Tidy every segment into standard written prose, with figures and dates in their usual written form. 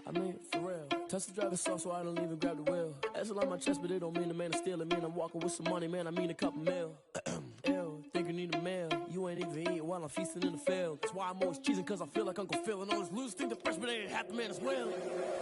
I mean, for real. Tesla driver soft, so I don't even grab the wheel. That's on my chest, but it don't mean the man is stealing. Mean I'm walking with some money, man, I mean a couple mil. Ew, think you need a meal. You ain't even eating while I'm feasting in the field. That's why I'm always cheesing, cause I feel like Uncle Phil. And all those losers think the freshman ain't half the man as well.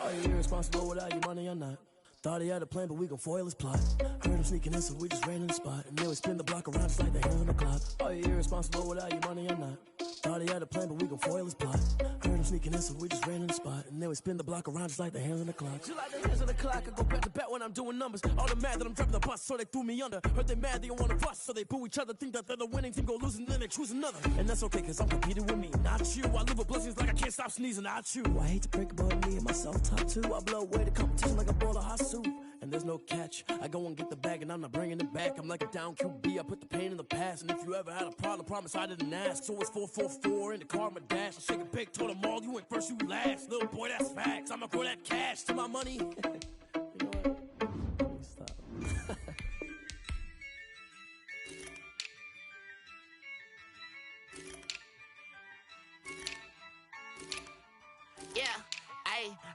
Are you irresponsible without your money or not? Thought he had a plan, but we gon' foil his plot. Heard him sneaking in, so we just ran in the spot. And then we spin the block around just like the hands on the clock. Are you irresponsible without your money or not? Thought he had a plan, but we gon' foil his plot. Heard him sneaking in, so we just ran in the spot. And then we spin the block around just like the hands on the clock. Just like the hands on the clock, I go back to back when I'm doing numbers. All the mad that I'm driving the bus, so they threw me under. Heard they mad, they don't wanna bust, so they boo each other. Think that they're the winning team, go losing, then they choose another. And that's okay, cause I'm competing with me, not you. I live with blessings like I can't stop sneezing, not you. I hate to break about me and myself top two. I blow away the competition like a bowl of hot soup. And there's no catch. I go and get the bag and I'm not bringing it back. I'm like a down QB, I put the pain in the past. And if you ever had a problem, promise I didn't ask. So it's 444 in the car, my dash. I shake a big, told them all, you went first, you last. Little boy, that's facts. I'ma throw that cash to my money. You know what? Let me stop. Yeah.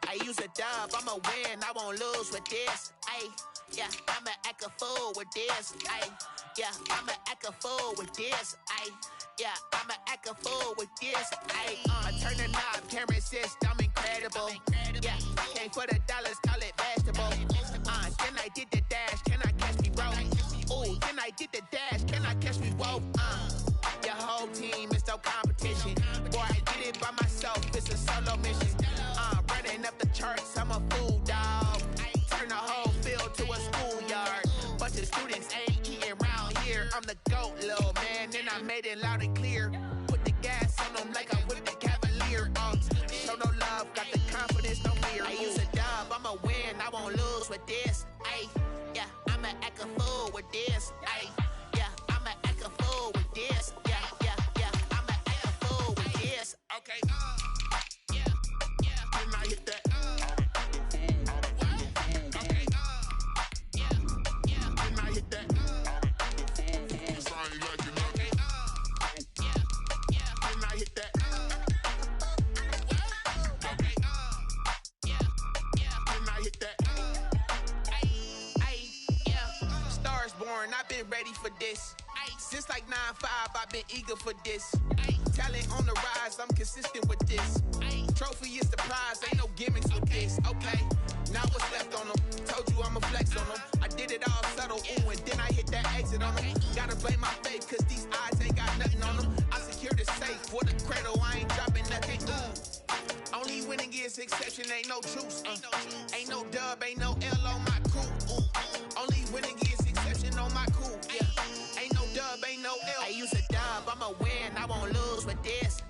I use a dub, I'ma win, I won't lose with this. Yeah, I'ma act a fool with this. Yeah, I'ma act a fool with this. Yeah, I'ma act a fool with this. I turn the knob, camera assist, I'm incredible. Yeah, came for the dollars, call it vegetable. Then I did the dash, can I catch me, bro? Ooh, then I did the dash, can I catch me, whoa? Your whole team is no competition. Boy, I did it by myself, it's a solo mission. Running up the charts, I'm a fool, dog. Turn the whole field to a schoolyard. Bunch of students ain't eating round here. I'm the GOAT, little man, and I made it loud and clear. Put the gas on them like I whipped the Cavalier. Show no love, got the confidence, no fear. I use a dub, I'ma win, I won't lose with this. Yeah, I'ma act a fool with this. Yeah, I'ma act a fool with this. Yeah, I'ma act a fool with this. Okay. Then I hit that. Okay. Then I hit that. Sound like you know. Okay. Then I hit that. Okay. Then I hit that. Yeah. Stars born, I've been ready for this. Since like 9-5, I've been eager for this. Talent on the rise, I'm consistent with this. Trophy is the prize, ain't no gimmicks with this. Okay, now what's left on them? Told you I'ma flex on them. I did it all subtle, ooh, and then I hit that exit on them. Gotta blame my faith, cause these eyes ain't got nothing on them. I secured the safe for the cradle, I ain't dropping nothing. Only winning is exception, ain't no truce. Ain't no dub, ain't no L on my crew. Only winning is exception on my crew. Yeah. Ain't no dub, ain't no L. I use a dub, I'ma win, I won't lose with this.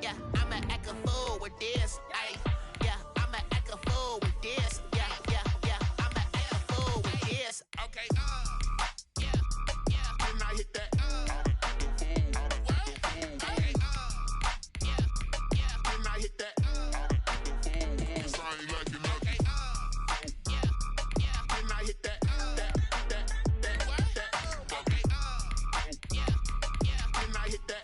Yeah, I'ma act a fool with this. Yeah, I'ma act a fool with this. Yeah, I'ma act a fool with this. Okay. Then I hit that. Okay. Then I hit that. Sound like you know. Okay. Then I hit that. Okay. Then I hit that.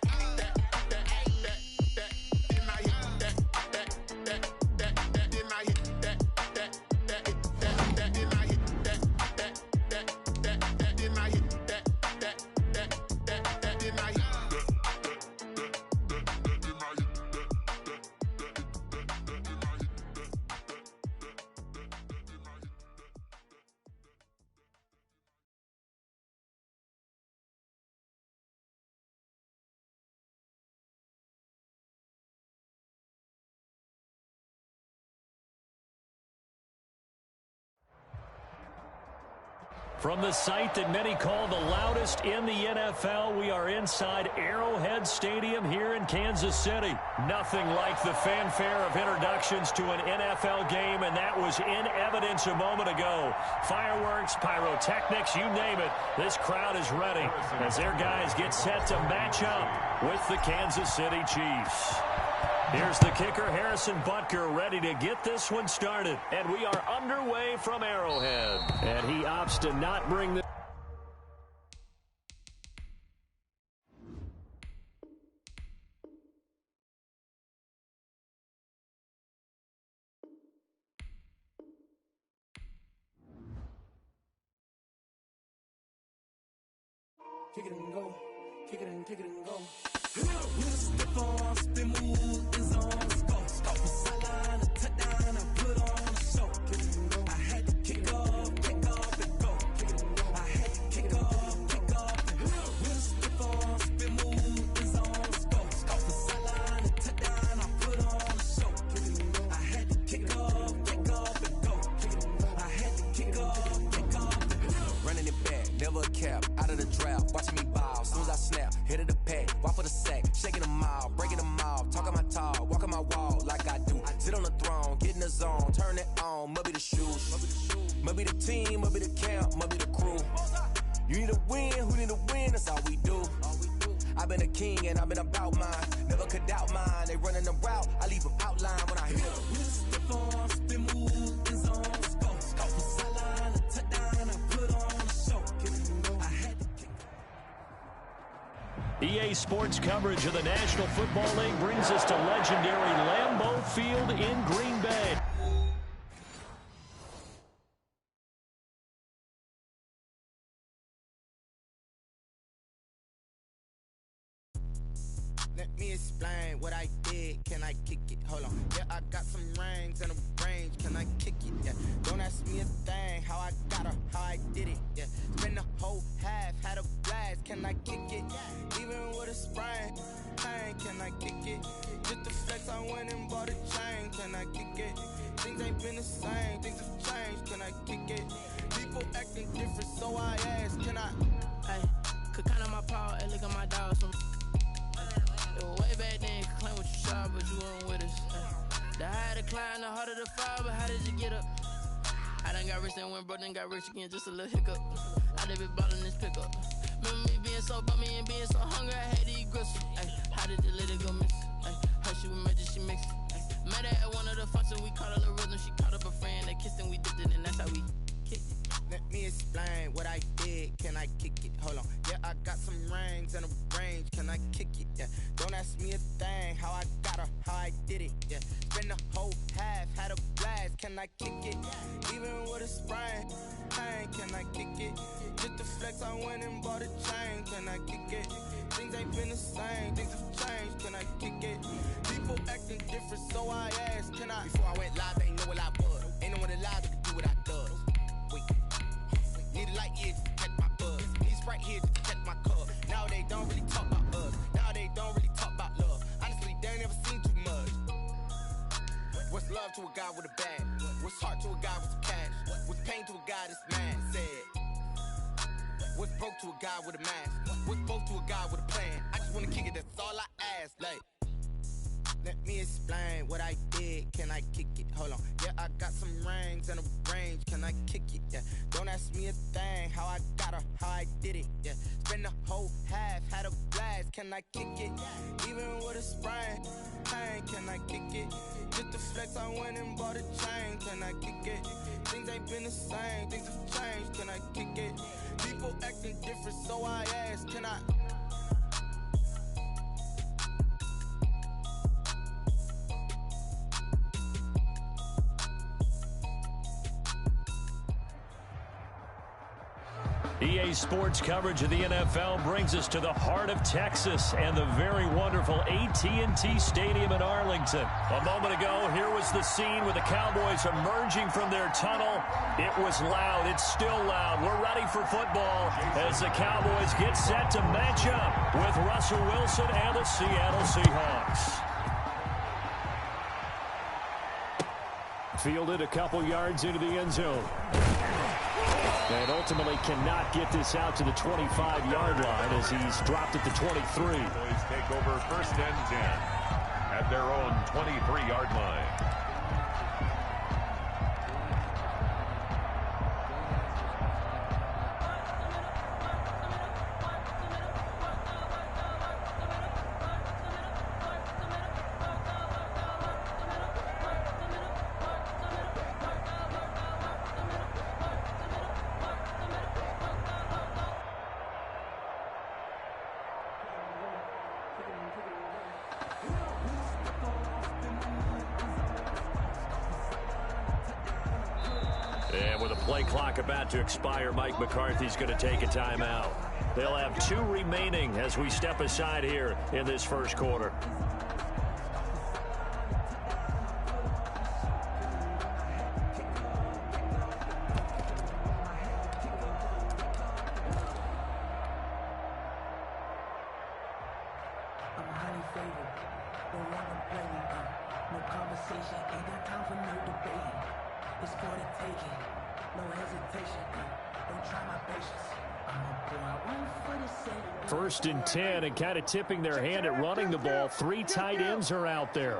From the site that many call the loudest in the NFL, we are inside Arrowhead Stadium here in Kansas City. Nothing like the fanfare of introductions to an NFL game, and that was in evidence a moment ago. Fireworks, pyrotechnics, you name it. This crowd is ready as their guys get set to match up with the Kansas City Chiefs. Here's the kicker, Harrison Butker, ready to get this one started. And we are underway from Arrowhead. And he opts to not bring the... kick it and go. Kick it and go. With a stiff arm, spin move, in zone, let's go. From sideline to touchdown, I put on a show. I had to kick off and go. I had to kick off and go. With a stiff arm, spin move, in zone, let's go. From sideline to touchdown, I put on a show. I had to kick off and go. I had to kick off and go. Running it back, never a cap, out of the draft, watching me ball. Soon as I snap, hit of the pack, walk for the sack, shaking them all, breaking them off, talking my talk, walking my wall like I do. Sit on the throne, get in the zone, turn it on, must be the shoes, must be the team, must be the camp, must be the crew. You need a win, who need a win, that's all we do. I've been a king and I've been about mine, never could doubt mine. They running the route, I leave them outline when I hit them. With a stiff arm, spin move, in zone, let's go. From sideline to touchdown, I put on a show. I had to kick. EA Sports coverage of the National Football League brings us to legendary Lambeau Field in Green Bay. Let me explain what I did. Can I kick it? Hold on. Yeah, I got some rings and a range. Can I kick it? Yeah. Don't ask me a thing. How I got her, how I did it. Yeah. Spend the whole half, had a blast. Can I kick it? Even with a sprain. Pain, can I kick it? Just the flex, I went and bought a chain. Can I kick it? Things ain't been the same. Things have changed. Can I kick it? People acting different, so I ask. Can I? Hey, could count on my power and look at my dogs. Way back then, you could claim what you saw, but you weren't with us. The higher the climb, the harder the fall, but how did you get up? I done got rich and went broke, then got rich again, just a little hiccup. I done been ballin' this pickup. Remember me being so bummy and being so hungry, I had to eat gristle. How did the lady go miss? How she was magic, she mixed it. Met her at one of the functions, we caught a little rhythm, she caught up a friend, they kissed and we dipped it, and that's how we kicked it. Let me explain what I did. Can I kick it? Hold on. Yeah, I got some rings and a range. Can I kick it? Yeah. Don't ask me a thing. How I got her, how I did it. Yeah. Spend the whole half, had a blast. Can I kick it? Even with a sprain. Pain, can I kick it? Just the flex, I went and bought a chain. Can I kick it? Things ain't been the same. Things have changed. Can I kick it? People acting different, so I ask. Can I? Before I went live, they know what I was. Ain't no one alive that could do what I does. Wait. Need a light here to catch my buzz. Need Sprite here to catch my cup. Now they don't really talk about us. Now they don't really talk about love. Honestly, they ain't never seen too much. What's love to a guy with a bag? What's heart to a guy with some cash? What's pain to a guy that's mad? Said. What's broke to a guy with a mask? What's both to a guy with a plan? I just wanna kick it, that's all I ask. Like, let me explain what I did. Can I kick it? Hold on. Yeah, I got some rings and a range. Can I kick it? Yeah. Don't ask me a thing. How I got her, how I did it. Yeah. Spend the whole half, had a blast. Can I kick it? Even with a sprain. Pain, can I kick it? Just the flex, I went and bought a chain. Can I kick it? Things ain't been the same. Things have changed. Can I kick it? People acting different, so I ask. Can I? EA Sports coverage of the NFL brings us to the heart of Texas and the very wonderful AT&T Stadium in Arlington. A moment ago, here was the scene with the Cowboys emerging from their tunnel. It was loud. It's still loud. We're ready for football as the Cowboys get set to match up with Russell Wilson and the Seattle Seahawks. Fielded a couple yards into the end zone. And ultimately cannot get this out to the 25-yard line as he's dropped at the 23. Boys take over first and 10 at their own 23-yard line. And with a play clock about to expire, Mike McCarthy's going to take a timeout. They'll have 2 remaining as we step aside here in this first quarter. First and 10, and kind of tipping their hand at running the ball. 3 tight ends are out there.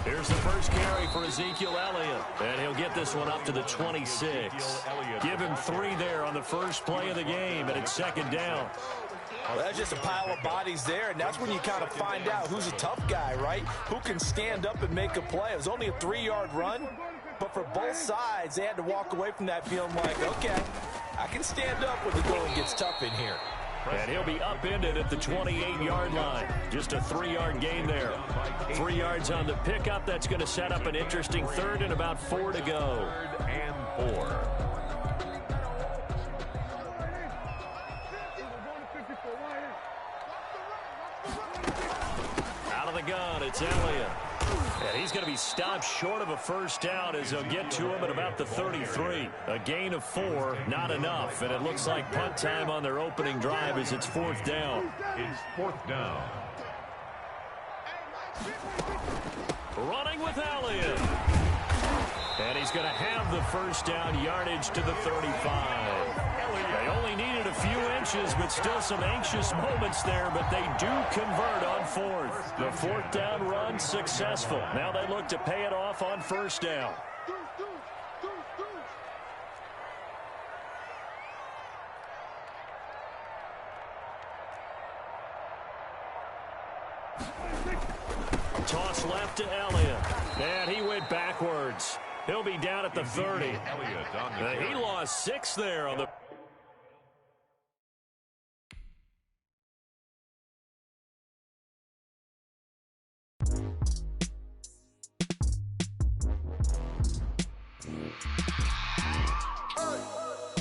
Here's the first carry for Ezekiel Elliott, and he'll get this one up to the 26. Give him 3 there on the first play of the game, and it's second down. Well, that's just a pile of bodies there, and that's when you kind of find out who's a tough guy, right? Who can stand up and make a play. It was only a 3-yard run, but for both sides, they had to walk away from that feeling like, okay, I can stand up when the going gets tough in here. And he'll be upended at the 28-yard line. Just a 3-yard gain there. 3 yards on the pickup. That's going to set up an interesting third and about 4 to go. 3rd and 4. Out of the gun, it's Elliott. And he's going to be stopped short of a first down as they'll get to him at about the 33. A gain of 4, not enough. And it looks like punt time on their opening drive as it's 4th down. It's 4th down. Running with Elliott. And he's going to have the first down, yardage to the 35. They only needed a few inches, but still some anxious moments there, but they do convert on 4th. The 4th down run successful. Now they look to pay it off on first down. Toss left to Elliott, and he went backwards. He'll be down at the 30. He lost 6 there on the...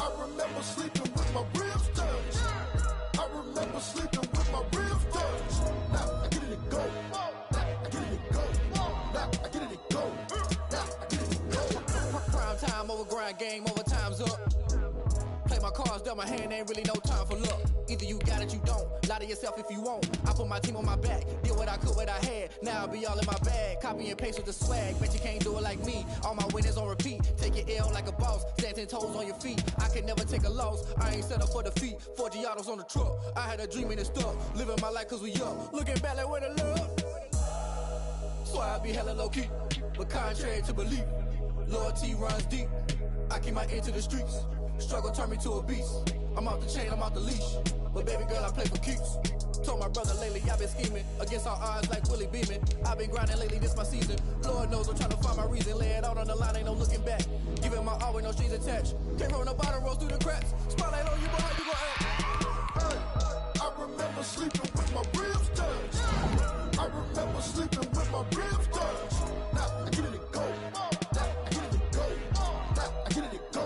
I remember sleeping with my ribs touched. I remember sleeping with my ribs touched. Now I get it to go. Now I get it to go. Now I get it to go. Now I get it to go. Prime time over grind game, over time's up. Play my cards, dealt my hand, ain't really no time for luck. Either you got it, you don't. Lie to yourself if you won't. I put my team on my back, did what I could, what I had. Now I'll be all in my bag, copy and paste with the swag. Bet you can't do it like me. All my winners on repeat. Take your L like a boss, stand 10 toes on your feet. I can never take a loss. I ain't set up for defeat. 4 Giottos on the truck. I had a dream and it stuck. Living my life cause we up. Looking back like where the love. So I be hella low key, but contrary to belief, loyalty runs deep. I keep my ear to the streets. Struggle turned me to a beast. I'm out the chain, I'm out the leash. But baby girl, I play for keeps. Told my brother lately, I've been scheming against all odds like Willie Beeman. I've been grinding lately, this my season. Lord knows I'm trying to find my reason. Lay it out on the line, ain't no looking back. Giving my all with no strings attached. Came from the bottom, rose through the cracks. Spotlight on you, boy, how you gon' act? Hey, I remember sleeping with my ribs touched. I remember sleeping with my ribs touched. Now I get it to go. Now I get it to go. Now I get it to go.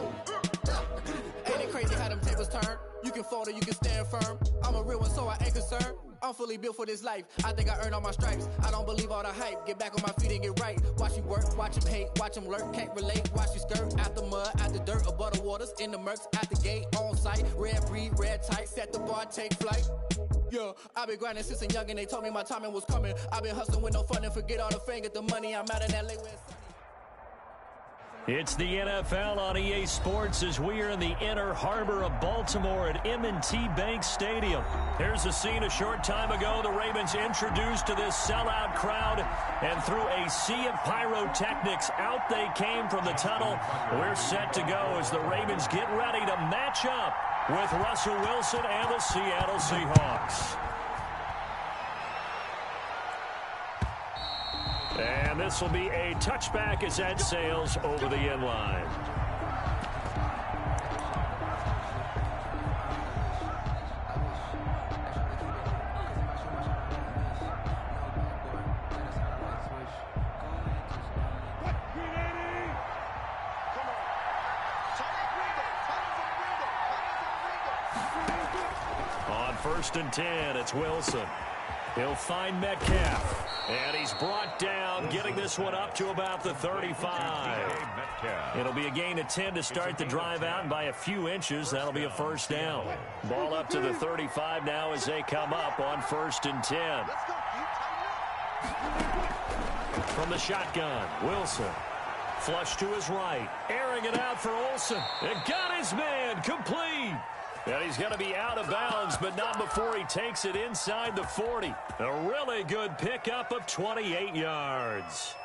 Now I get it to go. Ain't it crazy how them tables turn? You can fold or you can stand firm. I'm a real one, so I ain't concerned. I'm fully built for this life. I think I earned all my stripes. I don't believe all the hype. Get back on my feet and get right. Watch you work, watch him hate, watch him lurk. Can't relate, watch you skirt. Out the mud, out the dirt, above the waters, in the murks, out the gate, on site. Red breed, red tight, set the bar, take flight. Yeah, I've been grinding since a young and they told me my timing was coming. I've been hustling with no fun and forget all the fame, get the money. I'm out in LA where it's sunny. It's the NFL on EA Sports as we are in the inner harbor of Baltimore at M&T Bank Stadium. Here's a scene a short time ago. The Ravens introduced to this sellout crowd, and through a sea of pyrotechnics, out they came from the tunnel. We're set to go as the Ravens get ready to match up with Russell Wilson and the Seattle Seahawks. And this will be a touchback as that sails over the end line. 1st and 10. It's Wilson. He'll find Metcalf. And he's brought down, getting this one up to about the 35. It'll be a gain of 10 to start the drive out, and by a few inches, that'll be a 1st down. Ball up to the 35 now as they come up on 1st and 10. From the shotgun, Wilson. Flush to his right. Airing it out for Olsen. It got his man. Complete. And he's going to be out of bounds, but not before he takes it inside the 40. A really good pickup of 28 yards.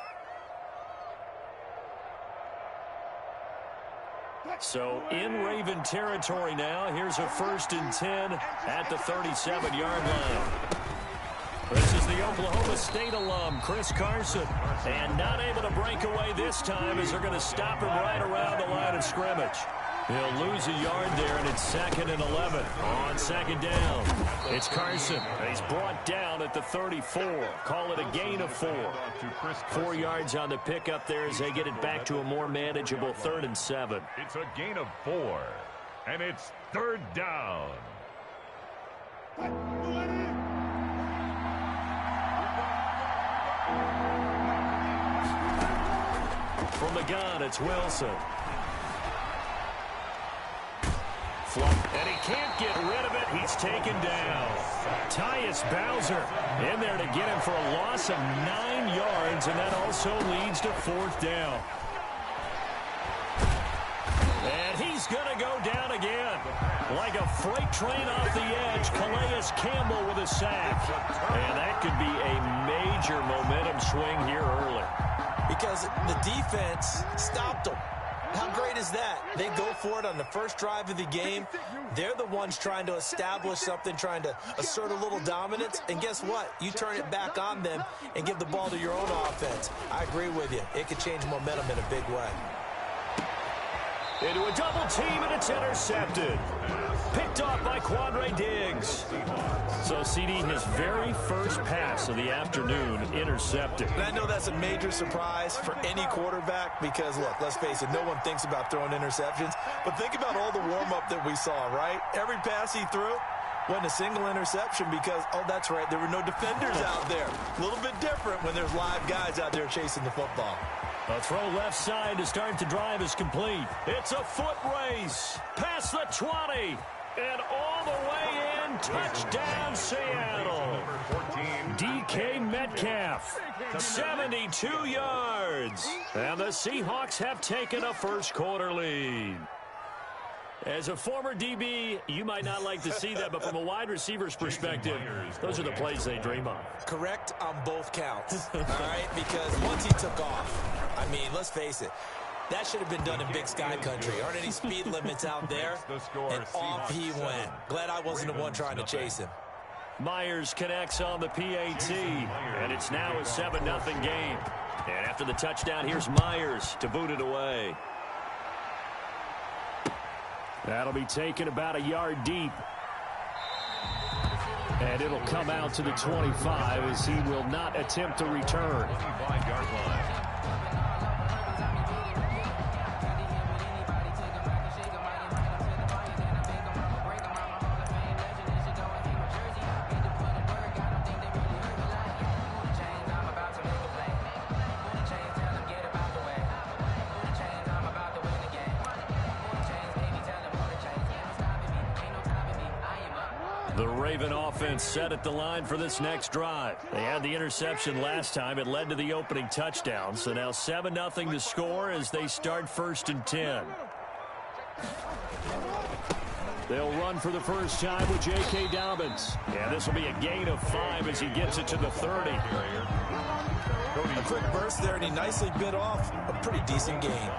So in Raven territory now. Here's a 1st and 10 at the 37-yard line. This is the Oklahoma State alum, Chris Carson. And not able to break away this time as they're going to stop him right around the line of scrimmage. He'll lose a yard there, and it's 2nd and 11 on 2nd down. It's Carson. He's brought down at the 34. Call it a gain of 4. 4 yards on the pickup there as they get it back to a more manageable 3rd and 7. It's a gain of 4, and it's 3rd down. From the gun, it's Wilson. And he can't get rid of it. He's taken down. Tyus Bowser in there to get him for a loss of 9 yards, and that also leads to 4th down. And he's going to go down again. Like a freight train off the edge, Calais Campbell with a sack. And that could be a major momentum swing here early. Because the defense stopped them. How great is that? They go for it on the first drive of the game. They're the ones trying to establish something, trying to assert a little dominance. And guess what? You turn it back on them and give the ball to your own offense. I agree with you. It could change momentum in a big way. Into a double team, and it's intercepted. Picked off by Quandre Diggs. So, CD, his very first pass of the afternoon intercepted. And I know that's a major surprise for any quarterback because, look, let's face it, no one thinks about throwing interceptions. But think about all the warm-up that we saw, right? Every pass he threw wasn't a single interception because, oh, that's right, there were no defenders out there. A little bit different when there's live guys out there chasing the football. A throw left side to start the drive is complete. It's a foot race. Past the 20. And all the way in. Touchdown, Seattle. DK Metcalf. 72 yards. And the Seahawks have taken a first quarter lead. As a former DB, you might not like to see that, but from a wide receiver's perspective, those are the plays they dream of. Correct on both counts, all right? Because once he took off, I mean, let's face it, that should have been done in Big Sky Country. Aren't any speed limits out there? And off he went. Glad I wasn't the one trying to chase him. Myers connects on the PAT, and it's now a 7-0 game. And after the touchdown, here's Myers to boot it away. That'll be taken about a yard deep. And it'll come out to the 25 as he will not attempt to return. 25-yard line. The Raven offense set at the line for this next drive. They had the interception last time. It led to the opening touchdown. So now 7-0 to score as they start 1st and 10. They'll run for the first time with J.K. Dobbins. And this will be a gain of 5 as he gets it to the 30. A quick burst there, and he nicely bit off a pretty decent gain.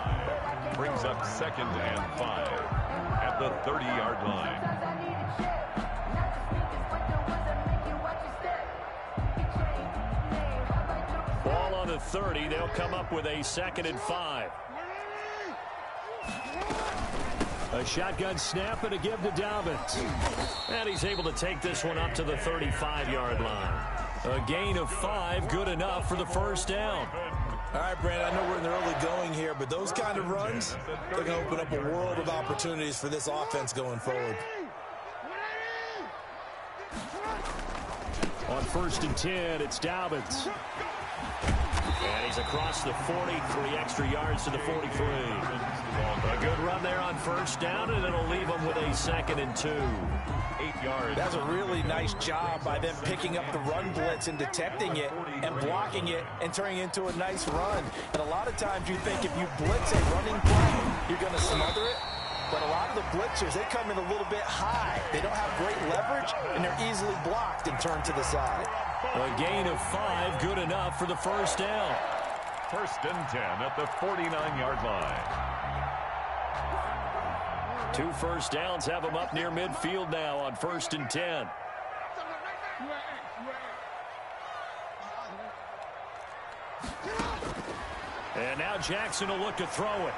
Brings up 2nd and 5 at the 30-yard line. Ball on the 30. They'll come up with a 2nd and 5. A shotgun snap and a give to Dobbins. And he's able to take this one up to the 35-yard line. A gain of 5, good enough for the first down. All right, Brandon, I know we're in the early going here, but those kind of runs, they're going to open up a world of opportunities for this offense going forward. on 1st and 10. It's Dobbins. And he's across the 40, 3 extra yards to the 43. A good run there on 1st down, and it'll leave him with a 2nd and 2. 8 yards. That's a really nice job by them picking up the run blitz and detecting it and blocking it and turning it into a nice run. And a lot of times you think if you blitz a running play, you're going to smother it. But a lot of the blitzers, they come in a little bit high. They don't have great leverage, and they're easily blocked and turned to the side. A gain of 5, good enough for the 1st down. 1st and 10 at the 49-yard line. 2 first downs have him up near midfield now on 1st and 10. And now Jackson will look to throw it.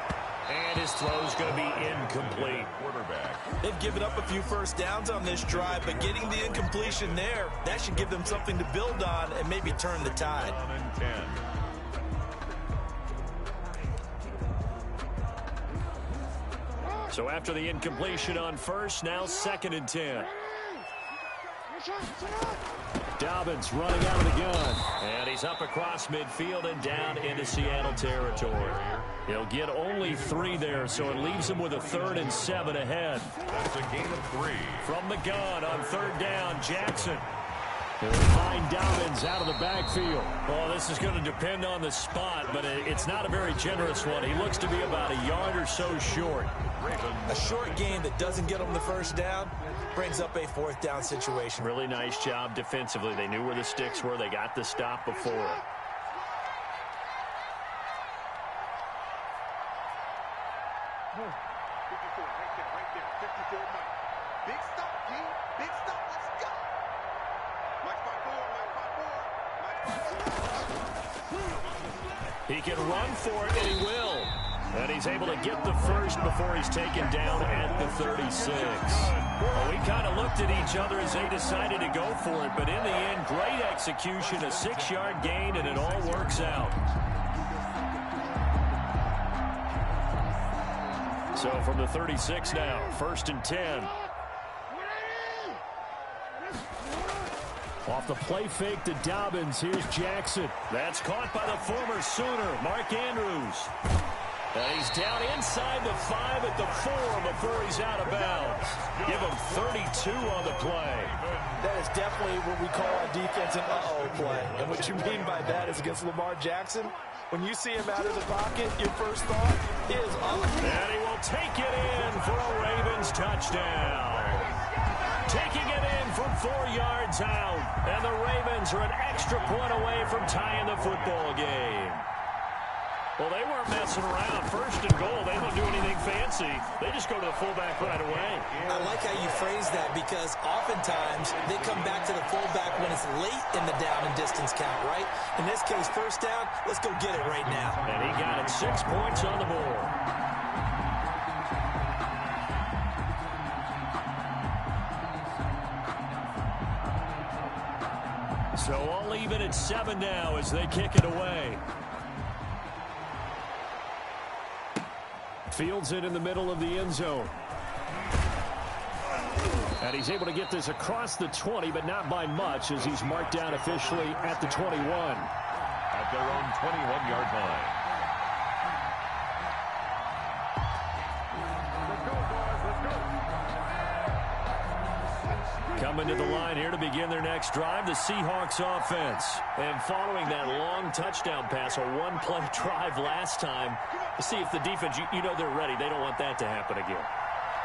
And his throw is going to be incomplete. Quarterback. They've given up a few first downs on this drive, but getting the incompletion there, that should give them something to build on and maybe turn the tide. 1 and 10. So after the incompletion on 1st, now 2nd and 10. Dobbins running out of the gun. And he's up across midfield and down into Seattle territory. He'll get only 3 there, so it leaves him with a 3rd and 7 ahead. That's a gain of 3. From the gun on 3rd down, Jackson. He'll find Dobbins out of the backfield. Well, this is going to depend on the spot, but it's not a very generous one. He looks to be about a yard or so short. A short gain that doesn't get them the 1st down brings up a 4th down situation. Really nice job defensively. They knew where the sticks were. They got the stop before it. Big stop, G. Big stop. Let's go. He can run for it, and he will. And he's able to get the 1st before he's taken down at the 36. Well, we kind of looked at each other as they decided to go for it, but in the end, great execution, a 6-yard gain, and it all works out. So from the 36 now, 1st and 10. Off the play fake to Dobbins, here's Jackson. That's caught by the former Sooner, Mark Andrews. And he's down inside the 5 at the 4 before he's out of bounds. Give him 32 on the play. That is definitely what we call our defense an uh-oh play. And what you mean by that is against Lamar Jackson, when you see him out of the pocket, your first thought is up. And he will take it in for a Ravens touchdown. Taking it in from 4 yards out. And the Ravens are an extra point away from tying the football game. Well, they weren't messing around. 1st and goal, they don't do anything fancy. They just go to the fullback right away. I like how you phrase that because oftentimes they come back to the fullback when it's late in the down and distance count, right? In this case, 1st down, let's go get it right now. And he got it 6 points on the board. So all even at 7 now as they kick it away. Fields it in the middle of the end zone. And he's able to get this across the 20, but not by much as he's marked down officially at the 21. At their own 21-yard line. Coming to the line here to begin their next drive, the Seahawks offense. And following that long touchdown pass, a 1-play drive last time, to see if the defense, you know they're ready. They don't want that to happen again.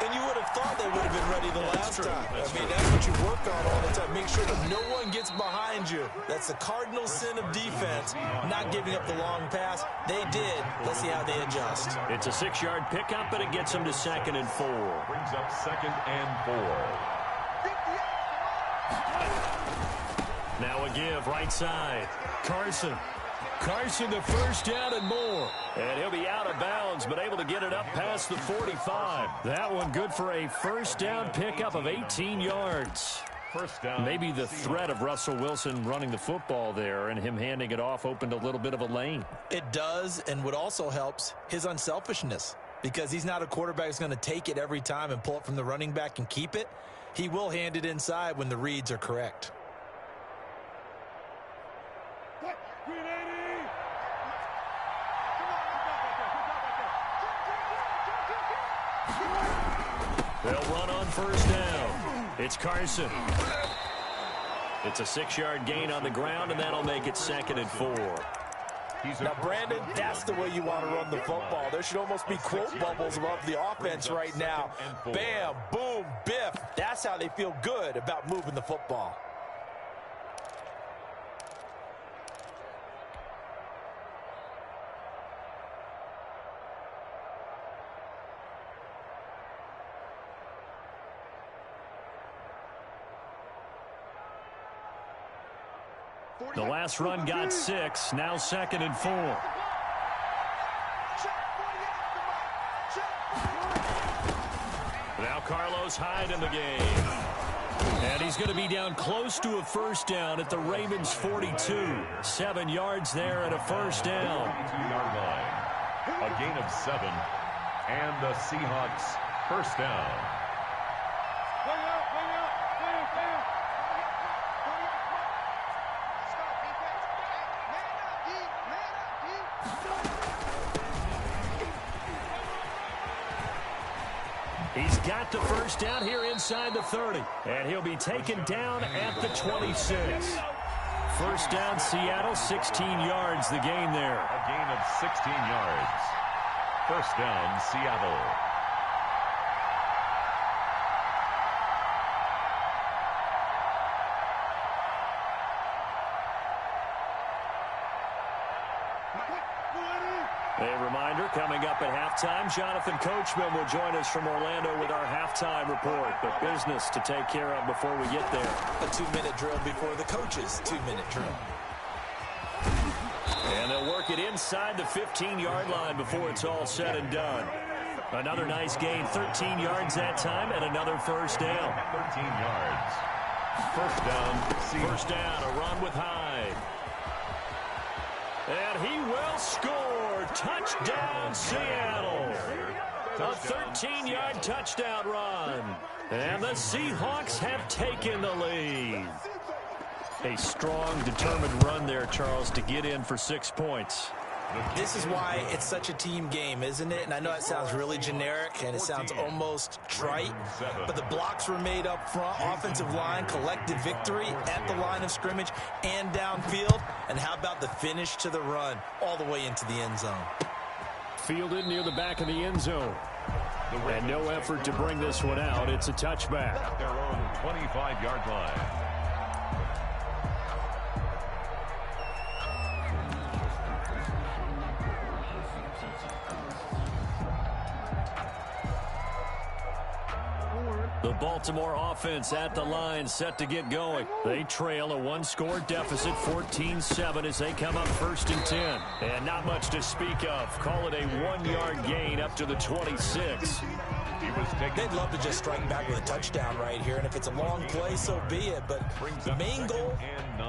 And you would have thought they would have been ready the last time. That's what you work on all the time. Make sure that no one gets behind you. That's the cardinal sin of defense, not giving up the long pass. They did. Let's see how they adjust. It's a 6-yard pickup, and it gets them to 2nd and 4. Brings up 2nd and 4. Now a give, right side. Carson the 1st down and more. And he'll be out of bounds, but able to get it up past the 45. That one good for a 1st down pickup of 18 yards. 1st down. Maybe the threat of Russell Wilson running the football there and him handing it off opened a little bit of a lane. It does, and what also helps, his unselfishness. Because he's not a quarterback who's going to take it every time and pull it from the running back and keep it. He will hand it inside when the reads are correct. They'll run on first down. It's Carson. It's a 6-yard gain on the ground, and that'll make it 2nd and 4. Now, Brandon, that's the way you want to run the football. There should almost be quote bubbles above the offense right now. Bam, boom, biff. That's how they feel good about moving the football. The last run got 6, now 2nd and 4. Now Carlos Hyde in the game. And he's going to be down close to a first down at the Ravens 42. 7 yards there and a first down. 22-yard line. A gain of 7. And the Seahawks first down. He's got the first down here inside the 30. And he'll be taken down at the 26. First down, Seattle, 16 yards, the gain there. A gain of 16 yards. First down, Seattle. A reminder, coming up at halftime, Jonathan Coachman will join us from Orlando with our halftime report. But business to take care of before we get there. A 2-minute drill before the coach's 2-minute drill. And they'll work it inside the 15-yard line before it's all said and done. Another nice gain, 13 yards that time, and another first down. 13 yards. First down, First down, a run with Hyde. And he will score. Touchdown, Seattle. A 13-yard touchdown run. And the Seahawks have taken the lead. A strong, determined run there, Charles, to get in for 6 points. This is why it's such a team game, isn't it? And I know it sounds really generic and it sounds almost trite, but the blocks were made up front, offensive line, collective victory at the line of scrimmage and downfield. And how about the finish to the run all the way into the end zone? Fielded near the back of the end zone. And no effort to bring this one out. It's a touchback. at their own 25-yard line. The Baltimore offense at the line, set to get going. They trail a one-score deficit, 14-7, as they come up 1st and 10. And not much to speak of. Call it a 1-yard gain up to the 26. They'd love to just strike back with a touchdown right here, and if it's a long play, so be it. But the main goal,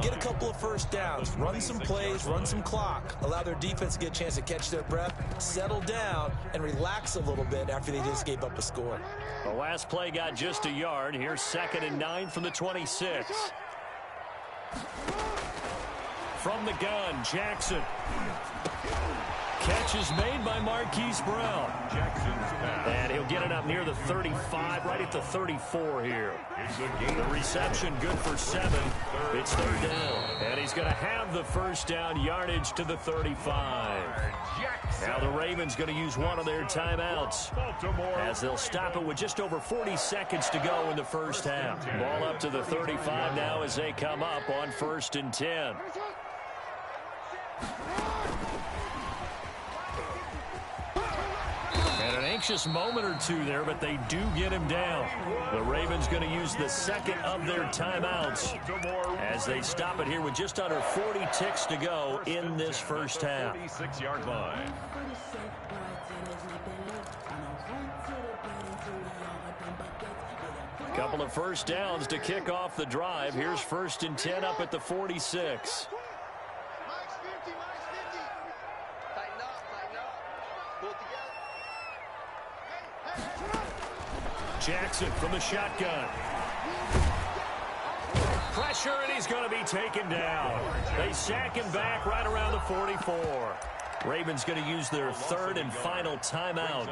get a couple of first downs, run some plays, run some clock, allow their defense to get a chance to catch their breath, settle down, and relax a little bit after they just gave up a score. The last play got just a yard. Here's 2nd and 9 from the 26. From the gun, Jackson. Catch is made by Marquise Brown. And he'll get it up near the 35, right at the 34 here. The reception good for 7. It's 3rd down. And he's going to have the first down, yardage to the 35. Now the Ravens going to use one of their timeouts as they'll stop it with just over 40 seconds to go in the first half. Ball up to the 35 now as they come up on 1st and 10. And an anxious moment or two there, but they do get him down. The Ravens going to use the second of their timeouts as they stop it here with just under 40 ticks to go in this first half. 36-yard line. Couple of first downs to kick off the drive. Here's 1st and 10 up at the 46. Jackson from the shotgun. Pressure, and he's going to be taken down. They sack him back right around the 44. Ravens going to use their third and final timeout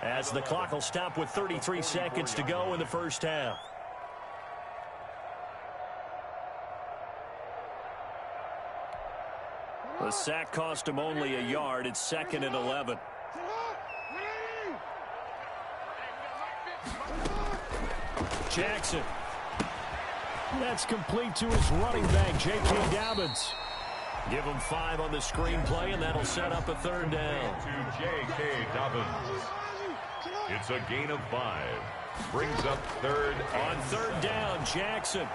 as the clock will stop with 33 seconds to go in the first half. The sack cost him only a yard. It's 2nd and 11. Jackson. That's complete to his running back, J.K. Dobbins. Give him 5 on the screenplay, and that'll set up a third down. To J.K. Dobbins. It's a gain of 5. Brings up third. On third down, Jackson.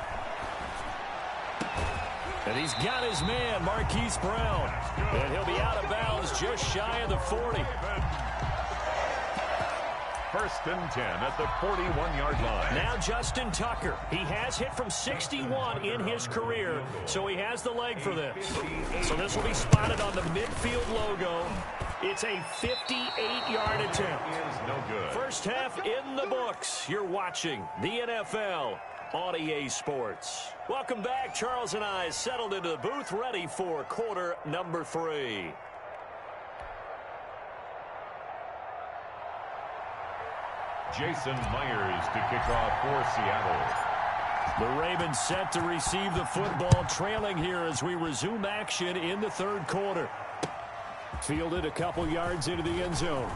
And he's got his man, Marquise Brown. And he'll be out of bounds just shy of the 40. 1st and 10 at the 41-yard line. Now Justin Tucker. He has hit from 61 in his career, so he has the leg for this. So this will be spotted on the midfield logo. It's a 58-yard attempt. No good. First half in the books. You're watching the NFL on EA Sports. Welcome back. Charles and I settled into the booth, ready for quarter number 3. Jason Myers to kick off for Seattle. The Ravens set to receive the football, trailing here as we resume action in the third quarter. Fielded a couple yards into the end zone.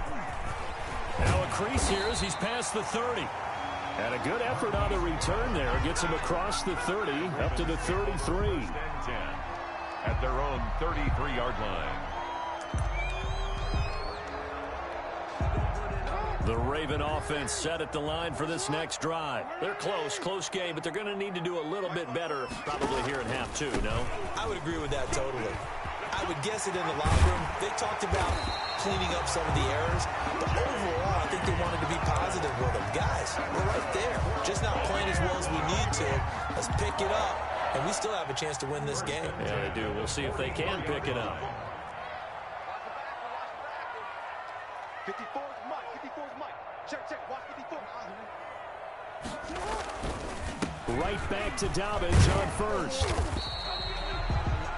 Now a crease here as he's past the 30. And a good effort on the return there. Gets him across the 30, up to the 33. 1st and 10 at their own 33-yard line. The Raven offense set at the line for this next drive. They're close game, but they're going to need to do a little bit better probably here in half 2, no? I would agree with that totally. I would guess it in the locker room. They talked about cleaning up some of the errors, but overall, I think they wanted to be positive with them. Guys, we're right there. Just not playing as well as we need to. Let's pick it up, and we still have a chance to win this game. Yeah, they do. We'll see if they can pick it up. 54 is Mike. 54 is Mike. Check. Watch 54. Right back to Dobbins on first.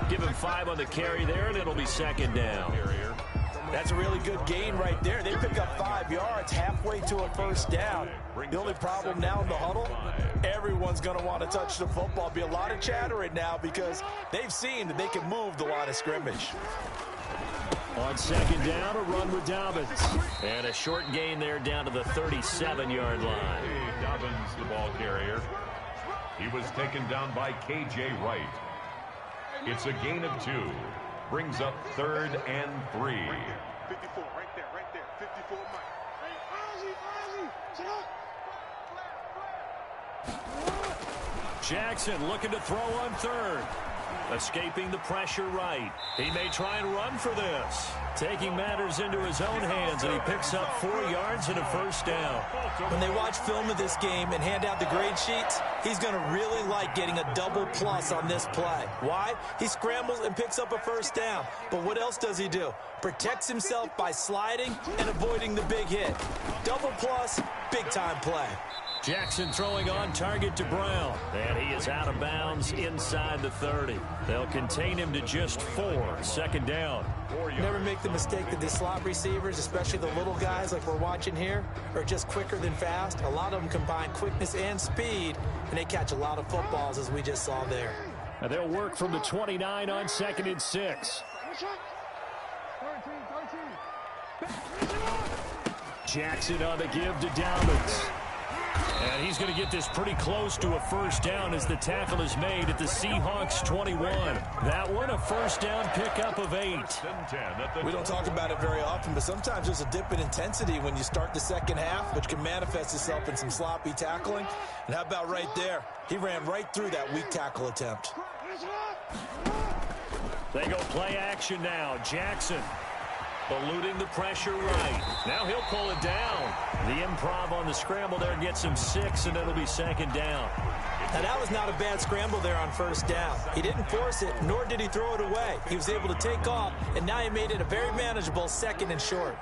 Give him 5 on the carry there, and it'll be 2nd down. That's a really good gain right there. They pick up 5 yards halfway to a first down. The only problem now in the huddle, everyone's going to want to touch the football. Be a lot of chattering now because they've seen that they can move the line of scrimmage. On 2nd down, a run with Dobbins. And a short gain there down to the 37-yard line. Dobbins, the ball carrier. He was taken down by K.J. Wright. It's a gain of 2. Brings up 3rd and 3. 54, right there. 54 Mike. Jackson looking to throw on 3rd. Escaping the pressure right. He may try and run for this. Taking matters into his own hands, and he picks up 4 yards and a first down. When they watch film of this game and hand out the grade sheets, he's going to really like getting a double plus on this play. Why? He scrambles and picks up a first down. But what else does he do? Protects himself by sliding and avoiding the big hit. Double plus, big-time play. Jackson throwing on target to Brown. And he is out of bounds inside the 30. They'll contain him to just 4. 2nd down. Never make the mistake that the slot receivers, especially the little guys like we're watching here, are just quicker than fast. A lot of them combine quickness and speed, and they catch a lot of footballs as we just saw there. And they'll work from the 29 on 2nd and 6. Jackson on the give to Dobbins. And he's going to get this pretty close to a first down as the tackle is made at the Seahawks 21. That one, a first down pickup of 8. We don't talk about it very often, but sometimes there's a dip in intensity when you start the second half, which can manifest itself in some sloppy tackling. And how about right there? He ran right through that weak tackle attempt. They go play action now. Jackson eluding the pressure right. Now he'll pull it down. The improv on the scramble there gets him 6, and it'll be 2nd down. Now that was not a bad scramble there on first down. He didn't force it, nor did he throw it away. He was able to take off, and now he made it a very manageable 2nd and short.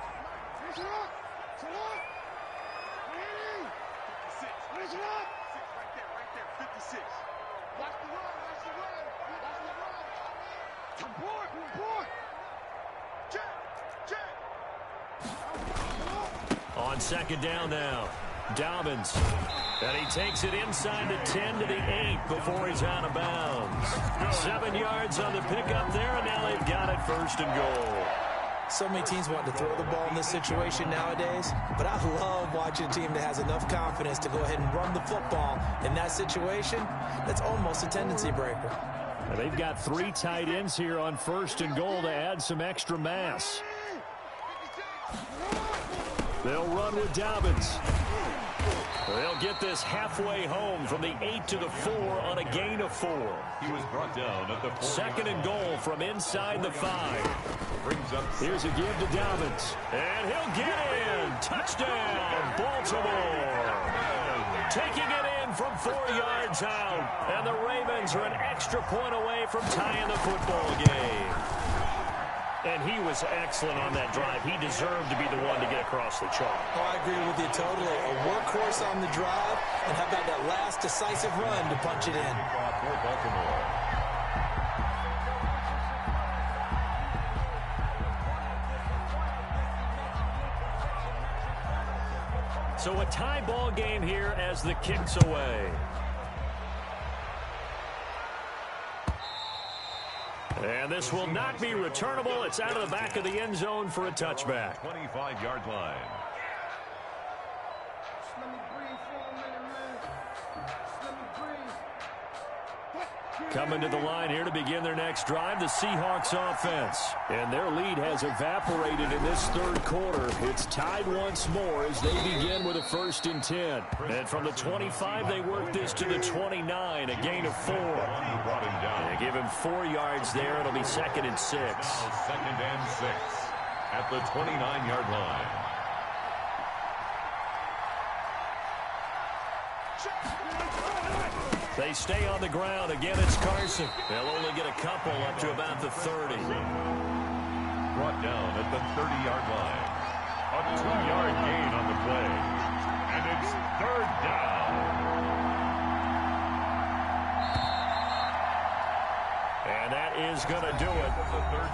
Jack! on second down now. Dobbins. And he takes it inside the 10 to the 8 before he's out of bounds. 7 yards on the pickup there, and now they've got it first and goal. So many teams want to throw the ball in this situation nowadays, but I love watching a team that has enough confidence to go ahead and run the football. In that situation, that's almost a tendency breaker. And they've got 3 tight ends here on first and goal to add some extra mass. They'll run with Dobbins. They'll get this halfway home from the 8 to the 4 on a gain of 4. He was brought down at the 4. Second and goal from inside the 5. Brings up. Here's a give to Dobbins. And he'll get in. Touchdown, Baltimore. Taking it in from 4 yards out. And the Ravens are an extra point away from tying the football game. And he was excellent on that drive. He deserved to be the one to get across the chalk. Oh, I agree with you totally. A workhorse on the drive, and how about that last decisive run to punch it in? For Baltimore. So a tie ball game here as the kick's away. And this will not be returnable. It's out of the back of the end zone for a touchback. 25-yard line. Coming to the line here to begin their next drive, the Seahawks offense. And their lead has evaporated in this third quarter. It's tied once more as they begin with a 1st and 10. And from the 25, they work this to the 29, a gain of 4. They give him 4 yards there. It'll be 2nd and 6. 2nd and 6 at the 29-yard line. They stay on the ground. Again, it's Carson. They'll only get a couple up to about the 30. Brought down at the 30-yard line. A 2-yard gain on the play. And it's 3rd down. And that is going to do it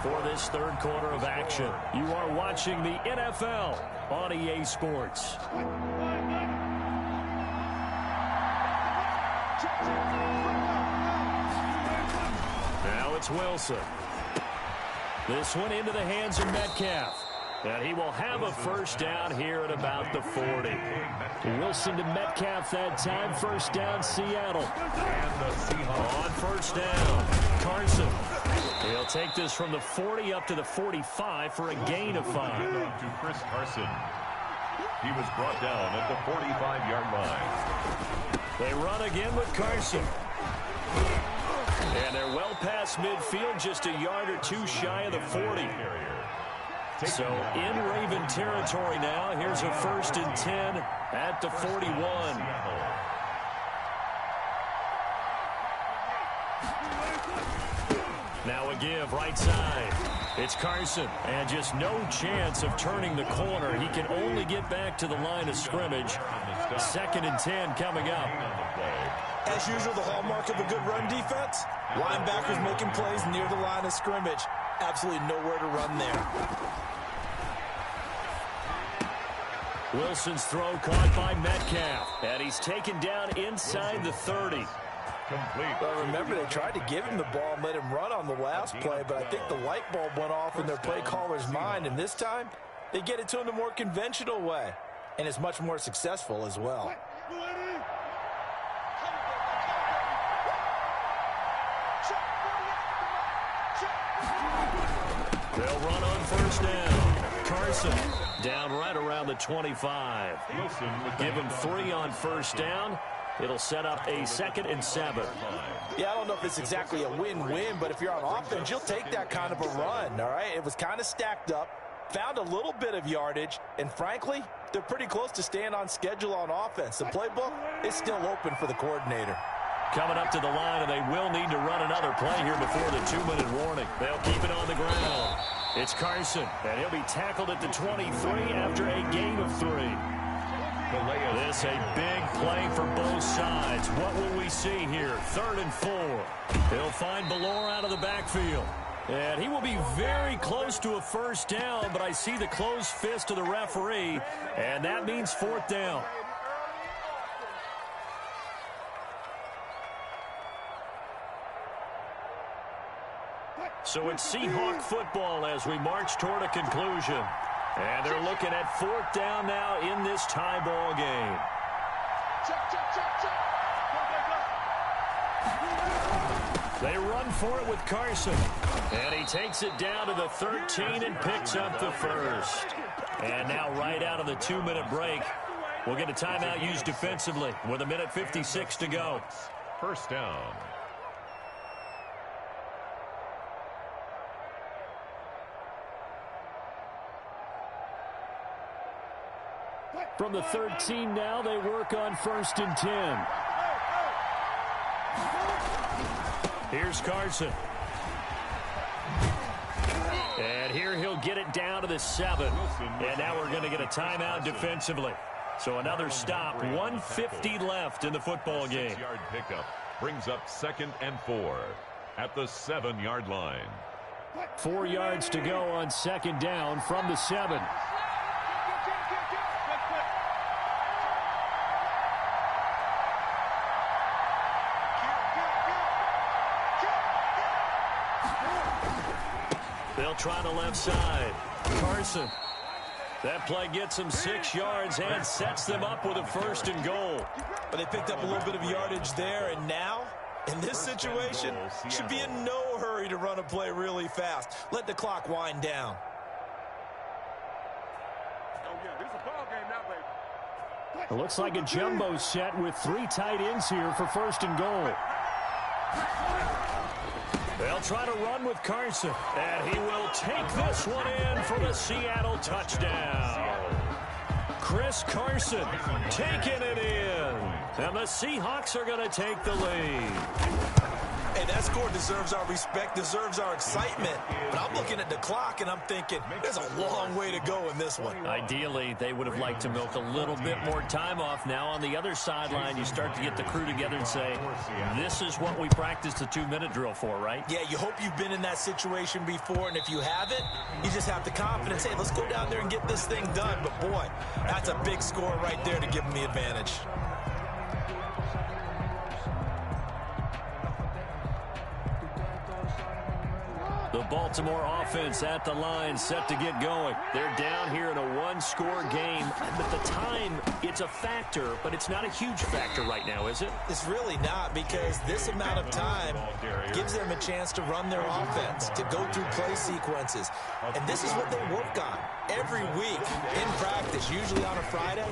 for this third quarter of action. You are watching the NFL on EA Sports. Now it's Wilson. This one into the hands of Metcalf. And he will have a 1st down here at about the 40. Wilson to Metcalf that time. 1st down, Seattle. And the Seahawks on 1st down, Carson. He'll take this from the 40 up to the 45 for a gain of 5. To Chris Carson. He was brought down at the 45-yard line. They run again with Carson. And they're well past midfield, just a yard or 2 shy of the 40. So in Raven territory now. Here's a 1st and 10 at the 41. Now a give right side. It's Carson, and just no chance of turning the corner. He can only get back to the line of scrimmage. 2nd and 10 coming up. As usual, the hallmark of a good run defense, linebackers making plays near the line of scrimmage. Absolutely nowhere to run there. Wilson's throw caught by Metcalf, and he's taken down inside the 30. Complete. Well, remember, they tried to give him the ball and let him run on the last play, but I think the light bulb went off in their play caller's mind, and this time, they get it to him the more conventional way, and it's much more successful as well. They'll run on 1st down. Carson down right around the 25. Give him 3 on 1st down. It'll set up a 2nd and 7. Yeah, I don't know if it's exactly a win-win, but if you're on offense, you'll take that kind of a run, all right? It was kind of stacked up, found a little bit of yardage, and frankly, they're pretty close to staying on schedule on offense. The playbook is still open for the coordinator. Coming up to the line, and they will need to run another play here before the 2-minute warning. They'll keep it on the ground. It's Carson, and he'll be tackled at the 23 after a gain of 3. This a big play for both sides. What will we see here? 3rd and 4. They'll find Ballore out of the backfield. And he will be very close to a first down, but I see the closed fist of the referee, and that means fourth down. So it's Seahawk football as we march toward a conclusion. And they're looking at fourth down now in this tie ball game. They run for it with Carson. And he takes it down to the 13 and picks up the first. And now right out of the 2-minute break, we'll get a timeout used defensively with 1:56 to go. First down. From the 13 now, they work on 1st and 10. Here's Carson. And here he'll get it down to the 7. And now we're going to get a timeout defensively. So another stop, 1:50 left in the football game. 6-yard pickup brings up 2nd and 4 at the 7-yard line. 4 yards to go on 2nd down from the 7. They'll try the left side. Carson. That play gets them 6 yards and sets them up with a 1st and goal. But they picked up a little bit of yardage there, and now, in this situation, should be in no hurry to run a play really fast. Let the clock wind down. It looks like a jumbo set with 3 tight ends here for 1st and goal. They'll try to run with Carson, and he will take this one in for the Seattle touchdown. Chris Carson taking it in, and the Seahawks are going to take the lead. Hey, that score deserves our respect, deserves our excitement. But I'm looking at the clock, and I'm thinking, there's a long way to go in this one. Ideally, they would have liked to milk a little bit more time off. Now on the other sideline, you start to get the crew together and say, this is what we practiced the 2-minute drill for, right? Yeah, you hope you've been in that situation before, and if you haven't, you just have the confidence, hey, let's go down there and get this thing done. But, boy, that's a big score right there to give them the advantage. The Baltimore offense at the line, set to get going. They're down here in a 1-score game. But the time, it's a factor, but it's not a huge factor right now, is it? It's really not, because this amount of time gives them a chance to run their offense, to go through play sequences. And this is what they work on every week in practice, usually on a Friday.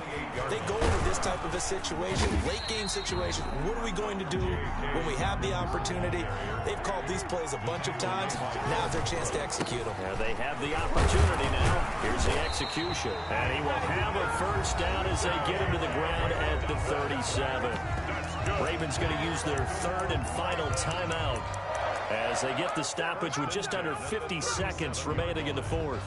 They go over this type of a situation, late-game situation. What are we going to do when we have the opportunity? They've called these plays a bunch of times. Now's their chance to execute them. Yeah, they have the opportunity now. Here's the execution. And he will have a first down as they get him to the ground at the 37. Ravens going to use their 3rd and final timeout as they get the stoppage with just under 50 seconds remaining in the 4th.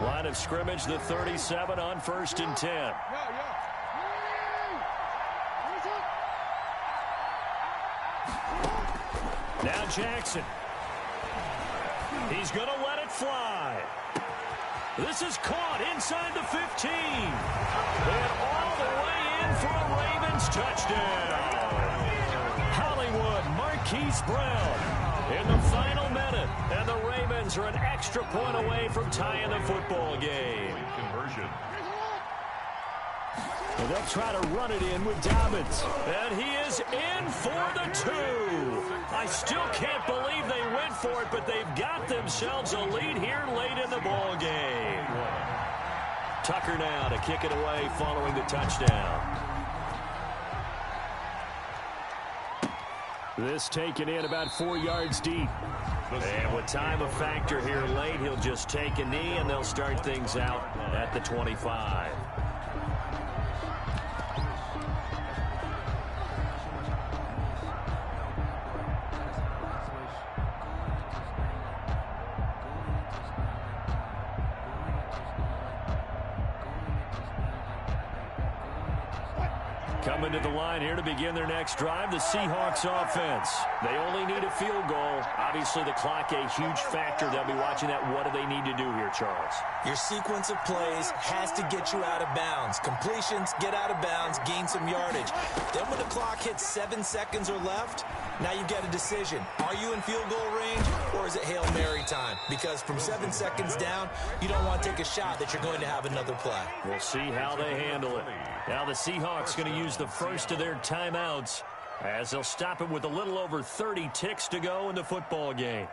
Line of scrimmage, the 37 on 1st and 10. Now Jackson. He's going to let it fly. This is caught inside the 15. And all the way in for a Ravens touchdown. Hollywood Marquise Brown in the final minute. And the Ravens are an extra point away from tying the football game. Conversion. And they'll try to run it in with Dobbins. And he is in for the 2. I still can't believe they went for it, but they've got themselves a lead here late in the ball game. Tucker now to kick it away following the touchdown. This taken in about 4 yards deep. And with time a factor here late, he'll just take a knee, and they'll start things out at the 25. Coming to the line here to begin their next drive, the Seahawks offense. They only need a field goal. Obviously, the clock a huge factor. They'll be watching that. What do they need to do here, Charles? Your sequence of plays has to get you out of bounds. Completions, get out of bounds, gain some yardage. Then when the clock hits 7 seconds or left, now you've got a decision. Are you in field goal range, or is it Hail Mary time? Because from 7 seconds down, you don't want to take a shot that you're going to have another play. We'll see how they handle it. Now the Seahawks going to use the first of their timeouts as they'll stop it with a little over 30 ticks to go in the football game.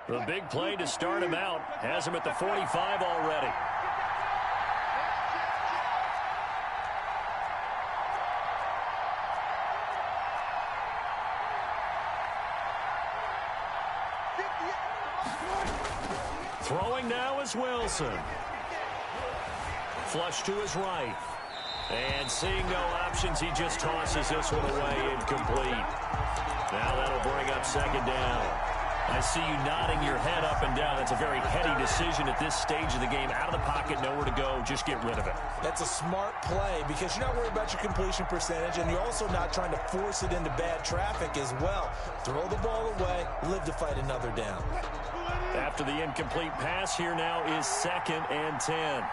The big play to start him out has him at the 45 already. Throwing now is Wilson. Flush to his right. And seeing no options, he just tosses this one away, incomplete. Now that'll bring up second down. I see you nodding your head up and down. That's a very heady decision at this stage of the game. Out of the pocket, nowhere to go. Just get rid of it. That's a smart play because you're not worried about your completion percentage, and you're also not trying to force it into bad traffic as well. Throw the ball away, live to fight another down. After the incomplete pass, here now is 2nd and 10.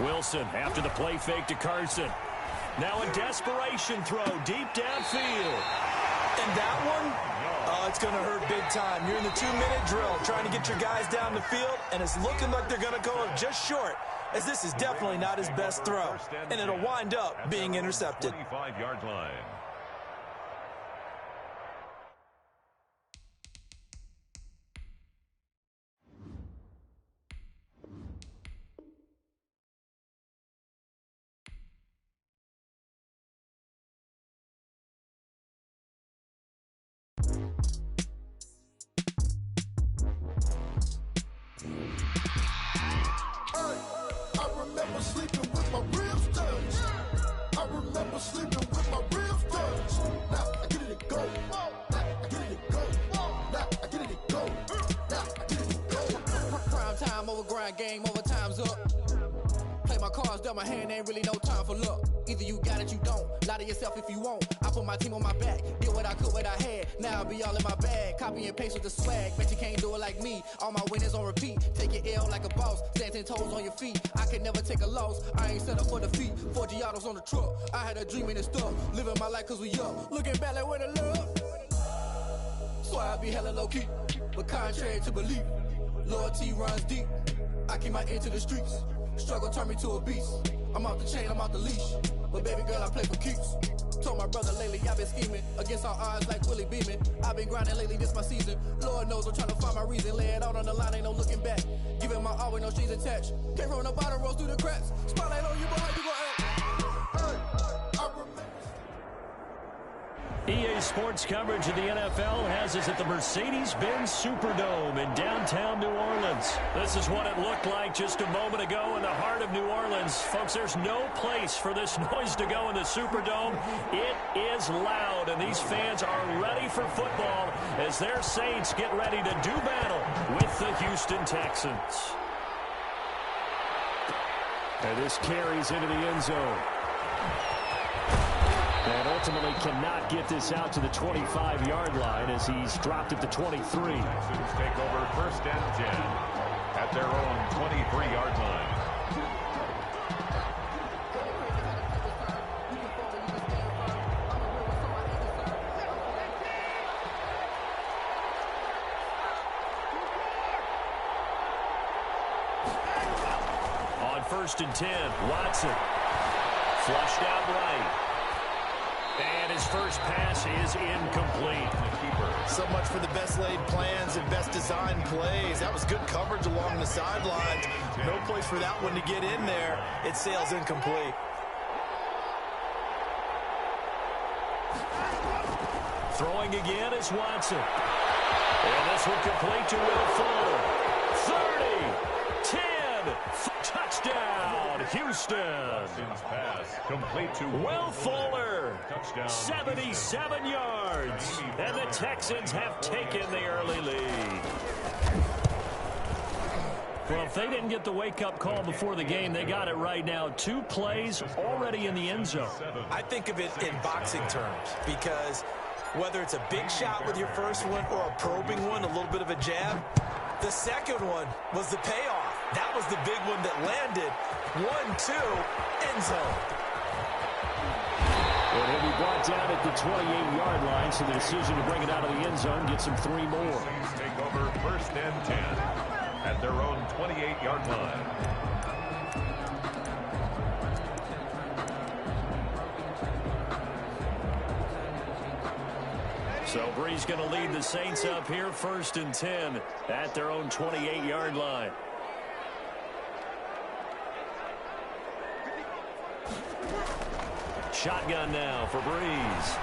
Wilson after the play fake to Carson. Now a desperation throw deep downfield. And that one, it's going to hurt big time. You're in the 2-minute drill trying to get your guys down the field, and it's looking like they're going to go just short, as this is definitely not his best throw, and it'll wind up being intercepted. 25-yard line. Game over, time's up. Play my cards, dealt my hand, ain't really no time for luck. Either you got it, you don't. Lie to yourself if you won't. I put my team on my back, did what I could, what I had. Now I'll be all in my bag, copy and paste with the swag. Bet you can't do it like me. All my winners on repeat. Take your L like a boss, stand 10 toes on your feet. I can never take a loss, I ain't set up for defeat. 4 Giottos on the truck, I had a dream and it's stuck. Living my life cause we up, looking back like where the love. So I be hella low key, but contrary to belief, loyalty runs deep. I keep my ear to the streets. Struggle turned me to a beast. I'm off the chain, I'm off the leash. But baby girl, I play for keeps. Told my brother lately, I've been scheming. Against all odds like Willie Beeman. I've been grinding lately, this my season. Lord knows I'm trying to find my reason. Lay it out on the line, ain't no looking back. Giving my all with no strings attached. Can't roll no bottom, rolls through the cracks. Spotlight on you, but how you gon' act? EA Sports coverage of the NFL has us at the Mercedes-Benz Superdome in downtown New Orleans. This is what it looked like just a moment ago in the heart of New Orleans. Folks, there's no place for this noise to go in the Superdome. It is loud, and these fans are ready for football as their Saints get ready to do battle with the Houston Texans. And this carries into the end zone. And ultimately cannot get this out to the 25-yard line as he's dropped at the 23. Texans take over 1st and 10 at their own 23-yard line. On 1st and 10, Watson flushed out right. And his first pass is incomplete. So much for the best laid plans and best designed plays. That was good coverage along the sidelines. No place for that one to get in there. It sails incomplete. Throwing again is Watson. And this one complete to Will Fuller. 30, 10, touchdown, Houston. Pass complete to Will Fuller, touchdown, 77 yards. And the Texans have taken the early lead. Well, if they didn't get the wake-up call before the game, they got it right now. 2 plays already in the end zone. I think of it in boxing terms because whether it's a big shot with your first one or a probing one, a little bit of a jab, the second one was the payoff. That was the big one that landed. 1-2, end zone. And he'll be brought down at the 28-yard line, so the decision to bring it out of the end zone gets him 3 more. Take over 1st and 10 at their own 28-yard line. So Bree's going to lead the Saints up here 1st and 10 at their own 28-yard line. Shotgun now for Breeze.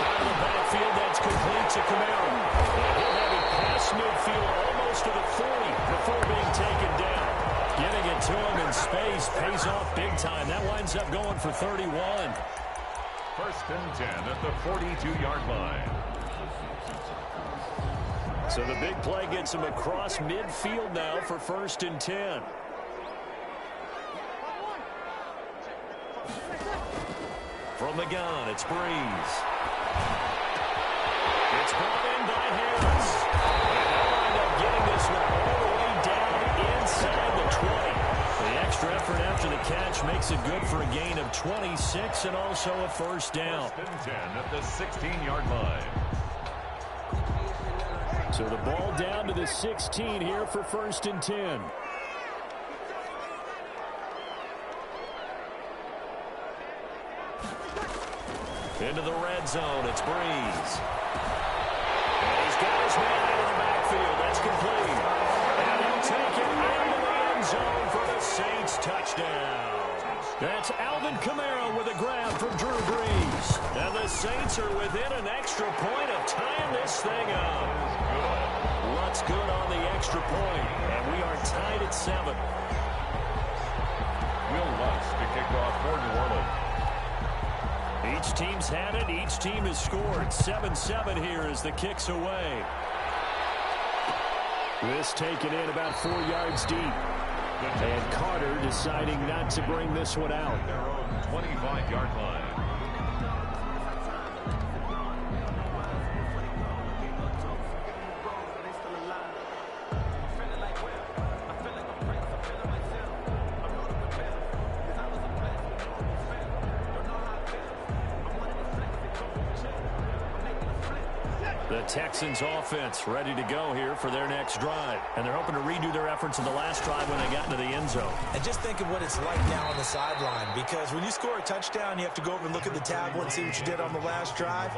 Out of the backfield, that's complete to Camaro. And he'll have it past midfield almost to the 40 before being taken down. Getting it to him in space pays off big time. That winds up going for 31. 1st and 10 at the 42-yard line. So the big play gets him across midfield now for 1st and 10. From the gun, it's Breeze. It's brought in by Harris. And they'll wind up getting this one all the way down inside the 20. The extra effort after the catch makes it good for a gain of 26 and also a 1st down. 1st and 10 at the 16-yard line. So the ball down to the 16 here for 1st and 10. Into the red zone, it's Breeze. And he's got his man out of the backfield. That's complete. And he'll take it into the end zone for the Saints touchdown. That's Alvin Kamara with a grab from Drew Brees. And the Saints are within an extra point of tying this thing up. What's good on the extra point? And we are tied at 7. Will Lutz to kick off for New Orleans. Each team's had it. Each team has scored. 7-7 here as the kick's away. This taken in about 4 yards deep. And Carter deciding not to bring this one out. Their own 25-yard line. The Texans offense ready to go here for their next drive. And they're hoping to redo their efforts in the last drive when they got into the end zone. And just think of what it's like now on the sideline, because when you score a touchdown, you have to go over and look at the tablet and see what you did on the last drive.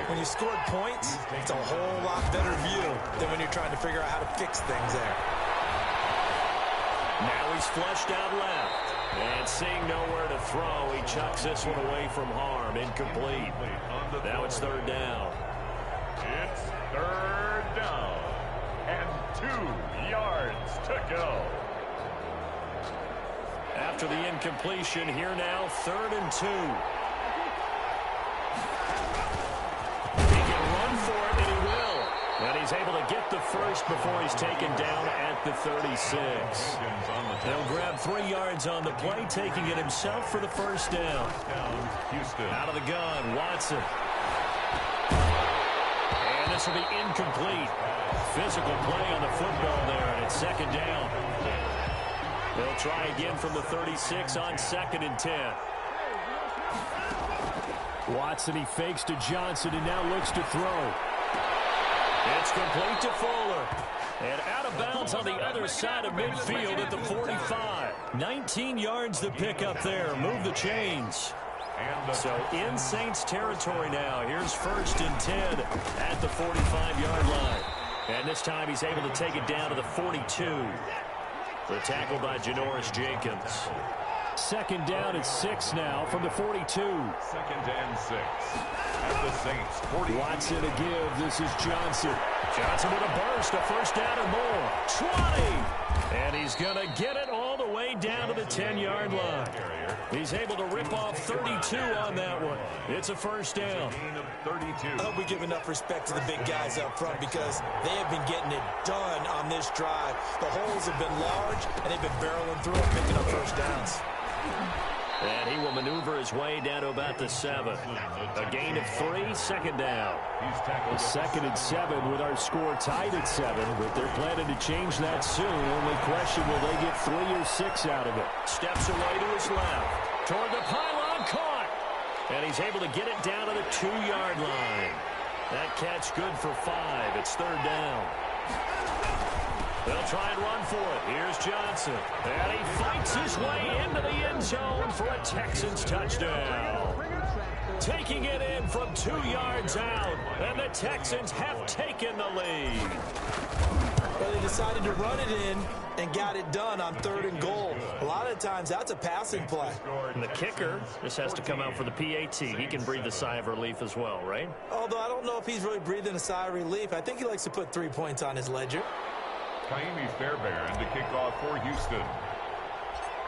When you scored points, it's a whole lot better view than when you're trying to figure out how to fix things there. Now he's flushed out left. And seeing nowhere to throw, he chucks this one away from harm. Incomplete. Now it's 3rd down. It's 3rd down and 2 yards to go. After the incompletion, here now 3rd and 2. He can run for it, and he will. And he's able to get the first before he's taken down at the 36. They'll grab 3 yards on the play, taking it himself for the 1st down. Out of the gun, Watson. This will be incomplete. Physical play on the football there, and it's 2nd down. They'll try again from the 36 on 2nd and 10. Watson, he fakes to Johnson and now looks to throw. It's complete to Fuller. And out of bounds on the other side of midfield at the 45. 19 yards to pick up there. Move the chains. So in Saints territory now. Here's 1st and 10 at the 45-yard line. And this time he's able to take it down to the 42. The tackle by Janoris Jenkins. 2nd down at 6 now from the 42. 2nd and 6 at the Saints 40. Watson to give. This is Johnson. Johnson with a burst, a 1st down and more. 20. And he's going to get it all the way way down to the 10-yard line. He's able to rip off 32 on that one. It's a first down. I hope we give enough respect to the big guys up front because they have been getting it done on this drive. The holes have been large, and they've been barreling through and picking up first downs. And he will maneuver his way down to about the 7. A gain of 3, second down. A 2nd and 7 with our score tied at 7, but they're planning to change that soon. Only question, will they get 3 or 6 out of it? Steps away to his left. Toward the pylon, caught. And he's able to get it down to the 2-yard line. That catch good for 5. It's third down. They'll try and run for it. Here's Johnson. And he fights his way into the end zone for a Texans touchdown. Taking it in from 2 yards out. And the Texans have taken the lead. Well, they decided to run it in and got it done on 3rd and goal. A lot of times that's a passing play. And the kicker just has to come out for the PAT. He can breathe a sigh of relief as well, right? Although I don't know if he's really breathing a sigh of relief. I think he likes to put 3 points on his ledger. Kaimi Fairbairn to kick off for Houston.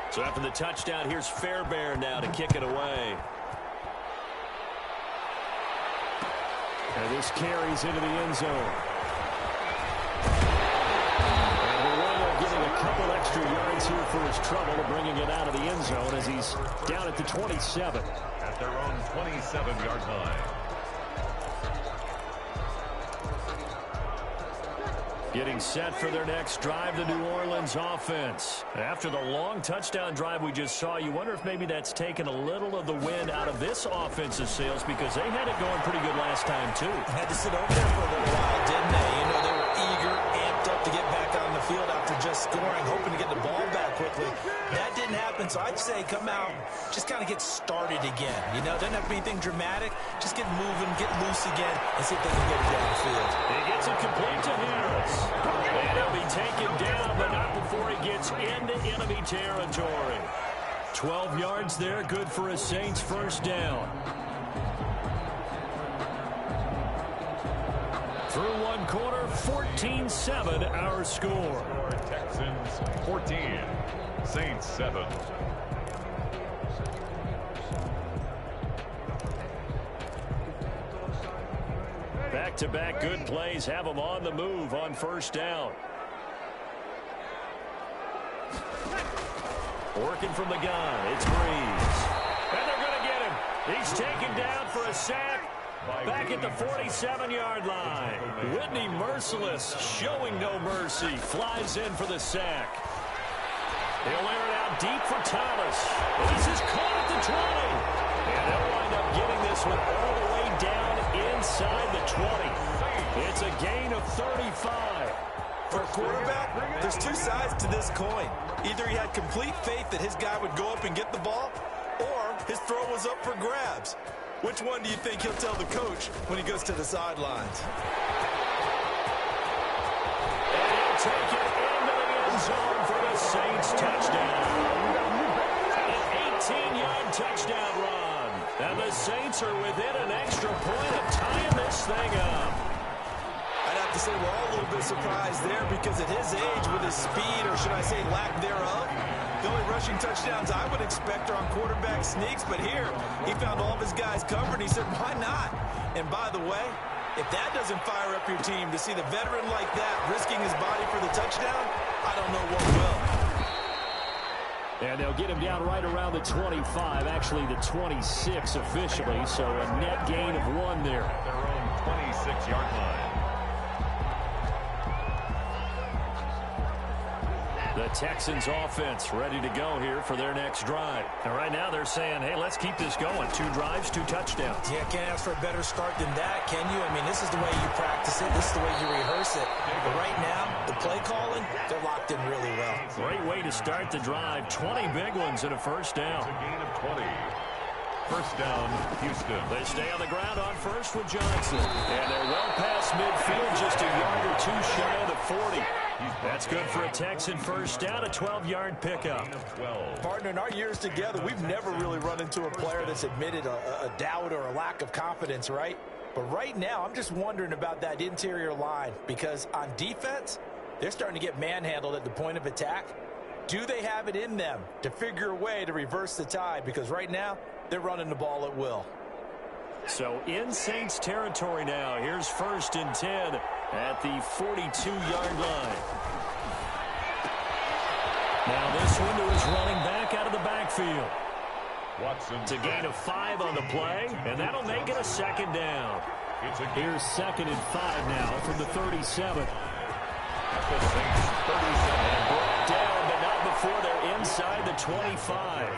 So after the touchdown, here's Fairbairn now to kick it away. And this carries into the end zone. And we'll wind up getting a couple extra yards here for his trouble, bringing it out of the end zone as he's down at the 27. At their own 27-yard line. Getting set for their next drive, the New Orleans offense. After the long touchdown drive we just saw, you wonder if maybe that's taken a little of the wind out of this offense's sails because they had it going pretty good last time, too. Had to sit over there for a little while, didn't they? You know, they were eager, amped up to get back on the field after just scoring, hoping to get the ball back quickly. That didn't happen, so I'd say come out, just kind of get started again. You know, doesn't have to be anything dramatic. Just get moving, get loose again, and see if they can get it down the field. He gets it complete to Harris. And he'll be taken down, but not before he gets into enemy territory. 12 yards there, good for a Saints first down. Through one quarter, 14-7 our score. Texans 14, Saints 7. Back-to-back good plays have them on the move on first down. Working from the gun, it's Breeze. And they're going to get him. He's taken down for a sack back at the 47-yard line. Whitney Merciless, showing no mercy, flies in for the sack. He'll air it out deep for Thomas. This is caught at the 20. And they'll wind up getting this one all the way down inside the 20. It's a gain of 35. For a quarterback, there's two sides to this coin. Either he had complete faith that his guy would go up and get the ball, or his throw was up for grabs. Which one do you think he'll tell the coach when he goes to the sidelines? And he'll take it into the end zone for the Saints touchdown. An 18-yard touchdown run. And the Saints are within an extra point of tying this thing up. I'd have to say we're all a little bit surprised there because at his age, with his speed, or should I say lack thereof, the only rushing touchdowns I would expect are on quarterback sneaks, but here he found all of his guys covered, and he said, why not? And by the way, if that doesn't fire up your team to see the veteran like that risking his body for the touchdown, I don't know what will. And they'll get him down right around the 25, actually the 26 officially, so a net gain of 1 there. At their own 26-yard line. The Texans offense ready to go here for their next drive. And right now they're saying, hey, let's keep this going. 2 drives, 2 touchdowns. Yeah, can't ask for a better start than that, can you? I mean, this is the way you practice it. This is the way you rehearse it. But right now, the play calling, they're locked in really well. Great way to start the drive. 20 big ones and a first down. It's a gain of 20. First down, Houston. They stay on the ground on first with Johnson. And they're well past midfield, just a yard or 2 shy of the 40. That's good for a Texan first down, a 12-yard pickup. Partner, in our years together, we've never really run into a player that's admitted a doubt or a lack of confidence, right? But right now, I'm just wondering about that interior line because on defense, they're starting to get manhandled at the point of attack. Do they have it in them to figure a way to reverse the tide? Because right now, they're running the ball at will. So in Saints territory now. Here's 1st and 10 at the 42-yard line. Now this one to his running back out of the backfield. It's a gain of 5 on the play, and that'll make it a 2nd down. Here's 2nd and 5 now from the 37. And brought down, but not before they're inside the 25.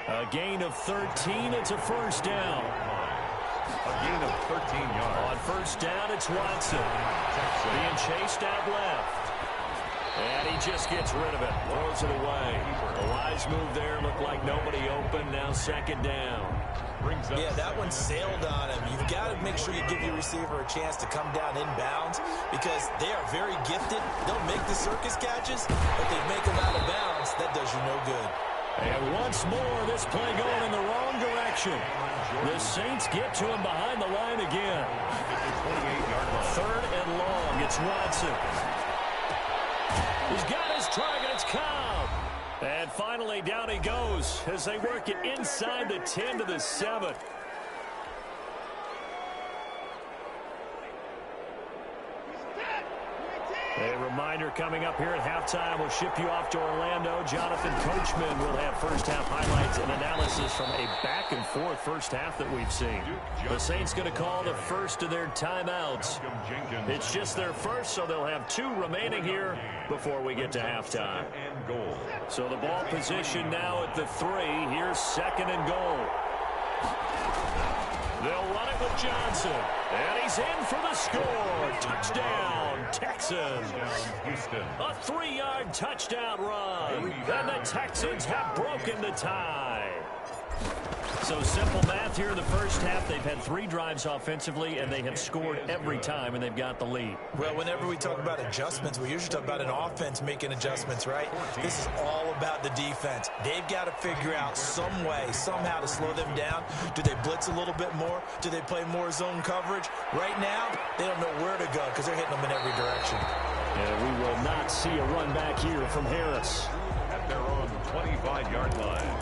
A gain of 13. It's a 1st down. A gain of 13 yards. On 1st down, it's Watson. Being chased out left. And he just gets rid of it. Throws it away. A wise move there. Looked like nobody open. Now 2nd down. Yeah, that one sailed on him. You've got to make sure you give your receiver a chance to come down inbounds because they are very gifted. They'll make the circus catches, but they make them out of bounds. That does you no good. And once more, this play going in the wrong direction. The Saints get to him behind the line again. 3rd and long. It's Watson. He's got his target. It's Cobb. And finally, down he goes as they work it inside the 10 to the 7. A reminder coming up here at halftime. We'll ship you off to Orlando. Jonathan Coachman will have first-half highlights and analysis from a back-and-forth first half that we've seen. The Saints going to call the first of their timeouts. It's just their first, so they'll have 2 remaining here before we get to halftime. So the ball position now at the 3. Here's 2nd and goal. They'll run it with Johnson. And he's in for the score. Touchdown, Texans. A 3-yard touchdown run. And the Texans have broken the tie. So simple math here in the first half. They've had 3 drives offensively, and they have scored every time, and they've got the lead. Well, whenever we talk about adjustments, we usually talk about an offense making adjustments, right? This is all about the defense. They've got to figure out some way, somehow to slow them down. Do they blitz a little bit more? Do they play more zone coverage? Right now, they don't know where to go because they're hitting them in every direction. And we will not see a run back here from Harris. At their own 25-yard line.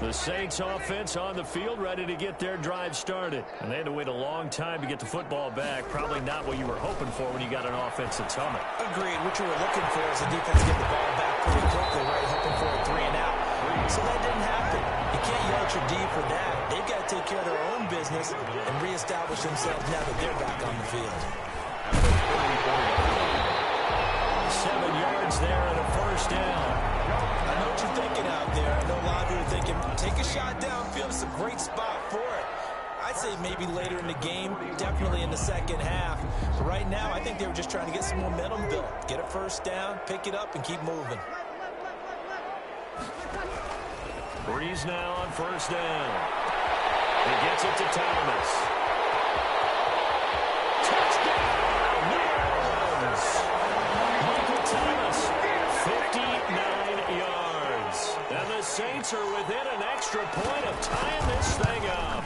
The Saints offense on the field, ready to get their drive started. And they had to wait a long time to get the football back. Probably not what you were hoping for when you got an offense that's humming. Agreed. What you were looking for is the defense get the ball back pretty quickly, right? Hoping for a 3 and out. So that didn't happen. You can't yell at your D for that. They've got to take care of their own business and reestablish themselves now that they're back on the field. 7 yards there and a 1st down. I know what you're thinking out there. I know a lot of you are thinking, take a shot downfield. It's a great spot for it. I'd say maybe later in the game, definitely in the second half. But right now, I think they were just trying to get some momentum built. Get a 1st down, pick it up, and keep moving. Breeze now on 1st down. He gets it to Thomas. Touchdown! Yes! Michael Thomas, 59 yards. And the Saints are within an extra point of tying this thing up.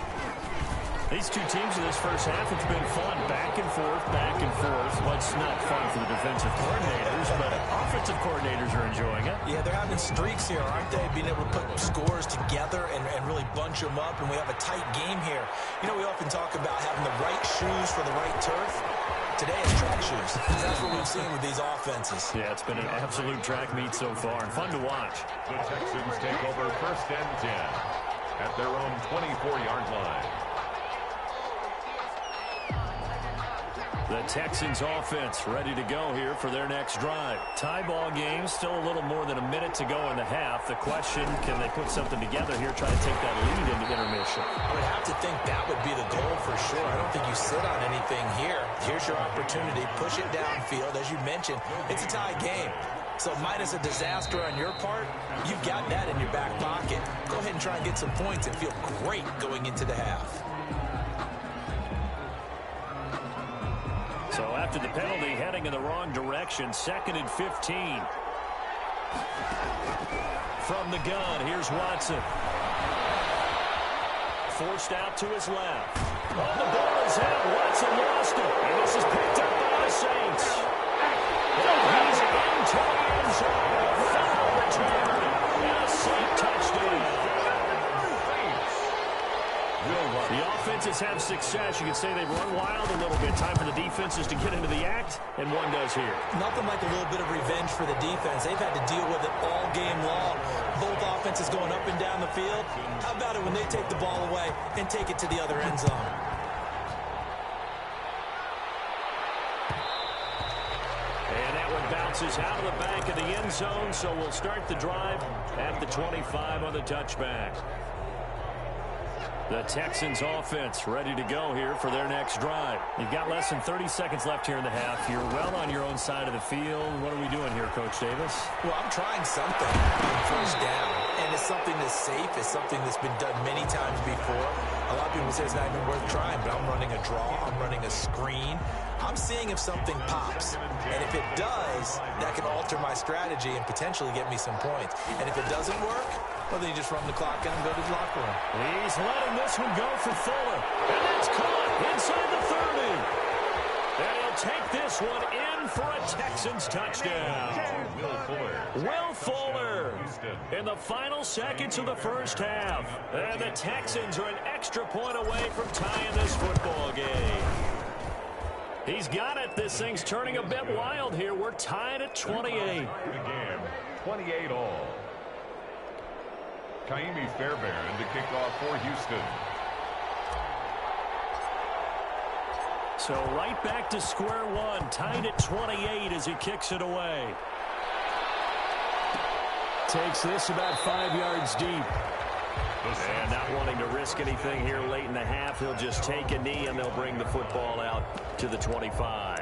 These 2 teams in this first half, it's been fun. Back and forth, back and forth. Well, it's not fun for the defensive coordinators, but offensive coordinators are enjoying it. Yeah, they're having streaks here, aren't they? Being able to put scores together and really bunch them up, and we have a tight game here. You know, we often talk about having the right shoes for the right turf. Today it's track shoes. That's what we've seen with these offenses. Yeah, it's been an absolute track meet so far, and fun to watch. The Texans take over 1st and 10 at their own 24-yard line. The Texans offense ready to go here for their next drive. Tie ball game, still a little more than a minute to go in the half. The question, can they put something together here, try to take that lead into intermission? I would have to think that would be the goal for sure. I don't think you sit on anything here. Here's your opportunity. Push it downfield. As you mentioned, it's a tie game. So minus a disaster on your part, you've got that in your back pocket. Go ahead and try and get some points and feel great going into the half. So after the penalty, heading in the wrong direction, 2nd and 15. From the gun, here's Watson. Forced out to his left. Oh, the ball is out. Watson lost it. And this is picked up by the Saints. And he's into the end zone. A fumble return. And a Saint touchdown. The offenses have success. You can say they've run wild a little bit. Time for the defenses to get into the act, and one does here. Nothing like a little bit of revenge for the defense. They've had to deal with it all game long. Both offenses going up and down the field. How about it when they take the ball away and take it to the other end zone? And that one bounces out of the back of the end zone, so we'll start the drive at the 25 on the touchback. The Texans offense ready to go here for their next drive. You've got less than 30 seconds left here in the half. You're well on your own side of the field. What are we doing here, Coach Davis? Well, I'm trying something on first down. And it's something that's safe. It's something that's been done many times before. A lot of people say it's not even worth trying, but I'm running a draw. I'm running a screen. I'm seeing if something pops. And if it does, that can alter my strategy and potentially get me some points. And if it doesn't work, well, then you just run the clock out and go to the locker room. He's letting this one go for Fuller. And that's caught inside the 30. And he'll take this one in for a Texans touchdown. Will Fuller in the final seconds of the first half. And the Texans are an extra point away from tying this football game. He's got it. This thing's turning a bit wild here. We're tied at 28. The game, 28 all. Kaimi Fairbairn to kick off for Houston. So right back to square one, tied at 28 as he kicks it away. Takes this about 5 yards deep. And not wanting to risk anything here late in the half, he'll just take a knee and they'll bring the football out to the 25.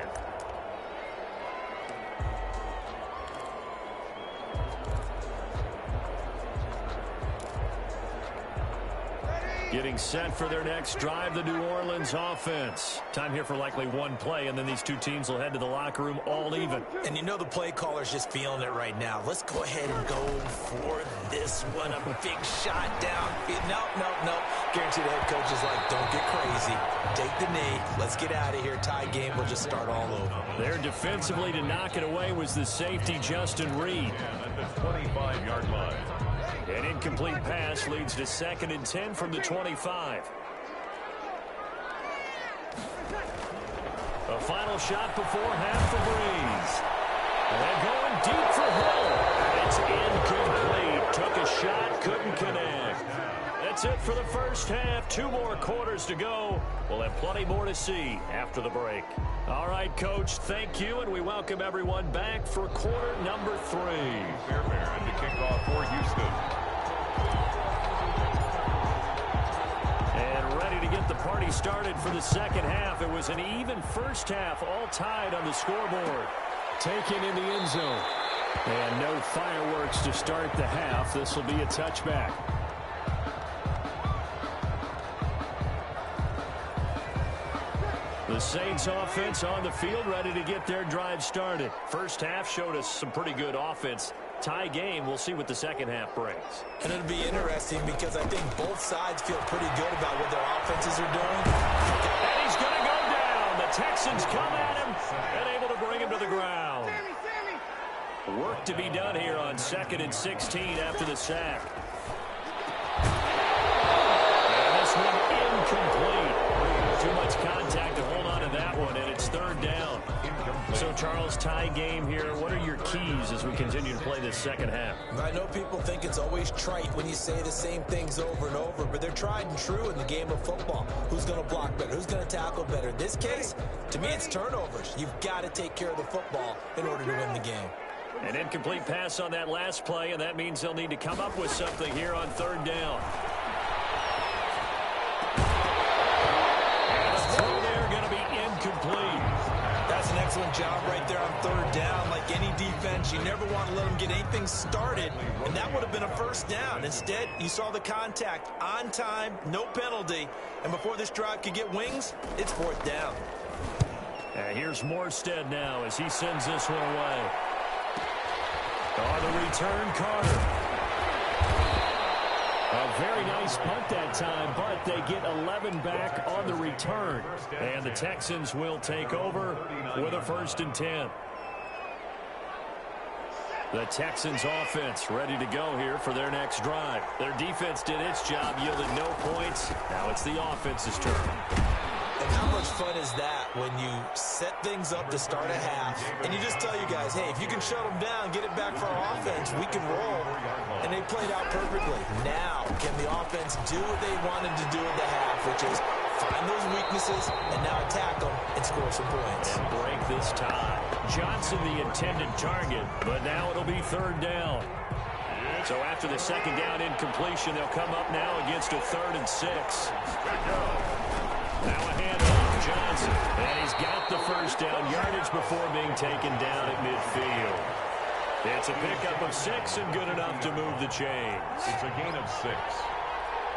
Getting set for their next drive, the New Orleans offense. Time here for likely one play, and then these two teams will head to the locker room all even. And you know the play caller's just feeling it right now. Let's go ahead and go for this one. A big shot down. No. Guaranteed the head coach is like, don't get crazy. Take the knee. Let's get out of here. Tie game. We'll just start all over. There defensively to knock it away was the safety, Justin Reed. At the 25-yard line. An incomplete pass leads to 2nd and 10 from the 25. A final shot before half for Breeze. And going deep for Hill. It's incomplete. Took a shot, couldn't connect. That's it for the first half. 2 more quarters to go. We'll have plenty more to see after the break. All right, Coach, thank you, and we welcome everyone back for quarter number 3. Fairbairn to kick off for Houston. And ready to get the party started for the second half. It was an even first half, all tied on the scoreboard. Taken in the end zone. And no fireworks to start the half. This will be a touchback. The Saints offense on the field, ready to get their drive started. First half showed us some pretty good offense. Tie game, we'll see what the second half brings. And it'll be interesting because I think both sides feel pretty good about what their offenses are doing. And he's going to go down. The Texans come at him and able to bring him to the ground. Work to be done here on 2nd and 16 after the sack. And this one incomplete. Too much contact to hold on to that one, and it's 3rd down. So, Charles, tie game here. What are your keys as we continue to play this second half? I know people think it's always trite when you say the same things over and over, but they're tried and true in the game of football. Who's going to block better? Who's going to tackle better? In this case, to me, it's turnovers. You've got to take care of the football in order to win the game. An incomplete pass on that last play, and that means they'll need to come up with something here on 3rd down. And the throw there going to be incomplete. That's an excellent job right there on 3rd down. Like any defense, you never want to let them get anything started, and that would have been a 1st down. Instead, you saw the contact on time, no penalty, and before this drive could get wings, it's 4th down. Here's Morstead now as he sends this one away. On the return, Carter. A very nice punt that time, but they get 11 back on the return. And the Texans will take over with a 1st and 10. The Texans offense ready to go here for their next drive. Their defense did its job, yielded no points. Now it's the offense's turn. And how much fun is that when you set things up to start a half and you just tell you guys, hey, if you can shut them down, get it back for our offense, we can roll. And they played out perfectly. Now, can the offense do what they wanted to do in the half, which is find those weaknesses and now attack them and score some points. And break this tie. Johnson the intended target, but now it'll be 3rd down. So after the 2nd down incompletion, they'll come up now against a 3rd and 6. Now a handoff, Johnson, and he's got the 1st down yardage before being taken down at midfield. It's a pickup of 6 and good enough to move the chains. It's a gain of 6.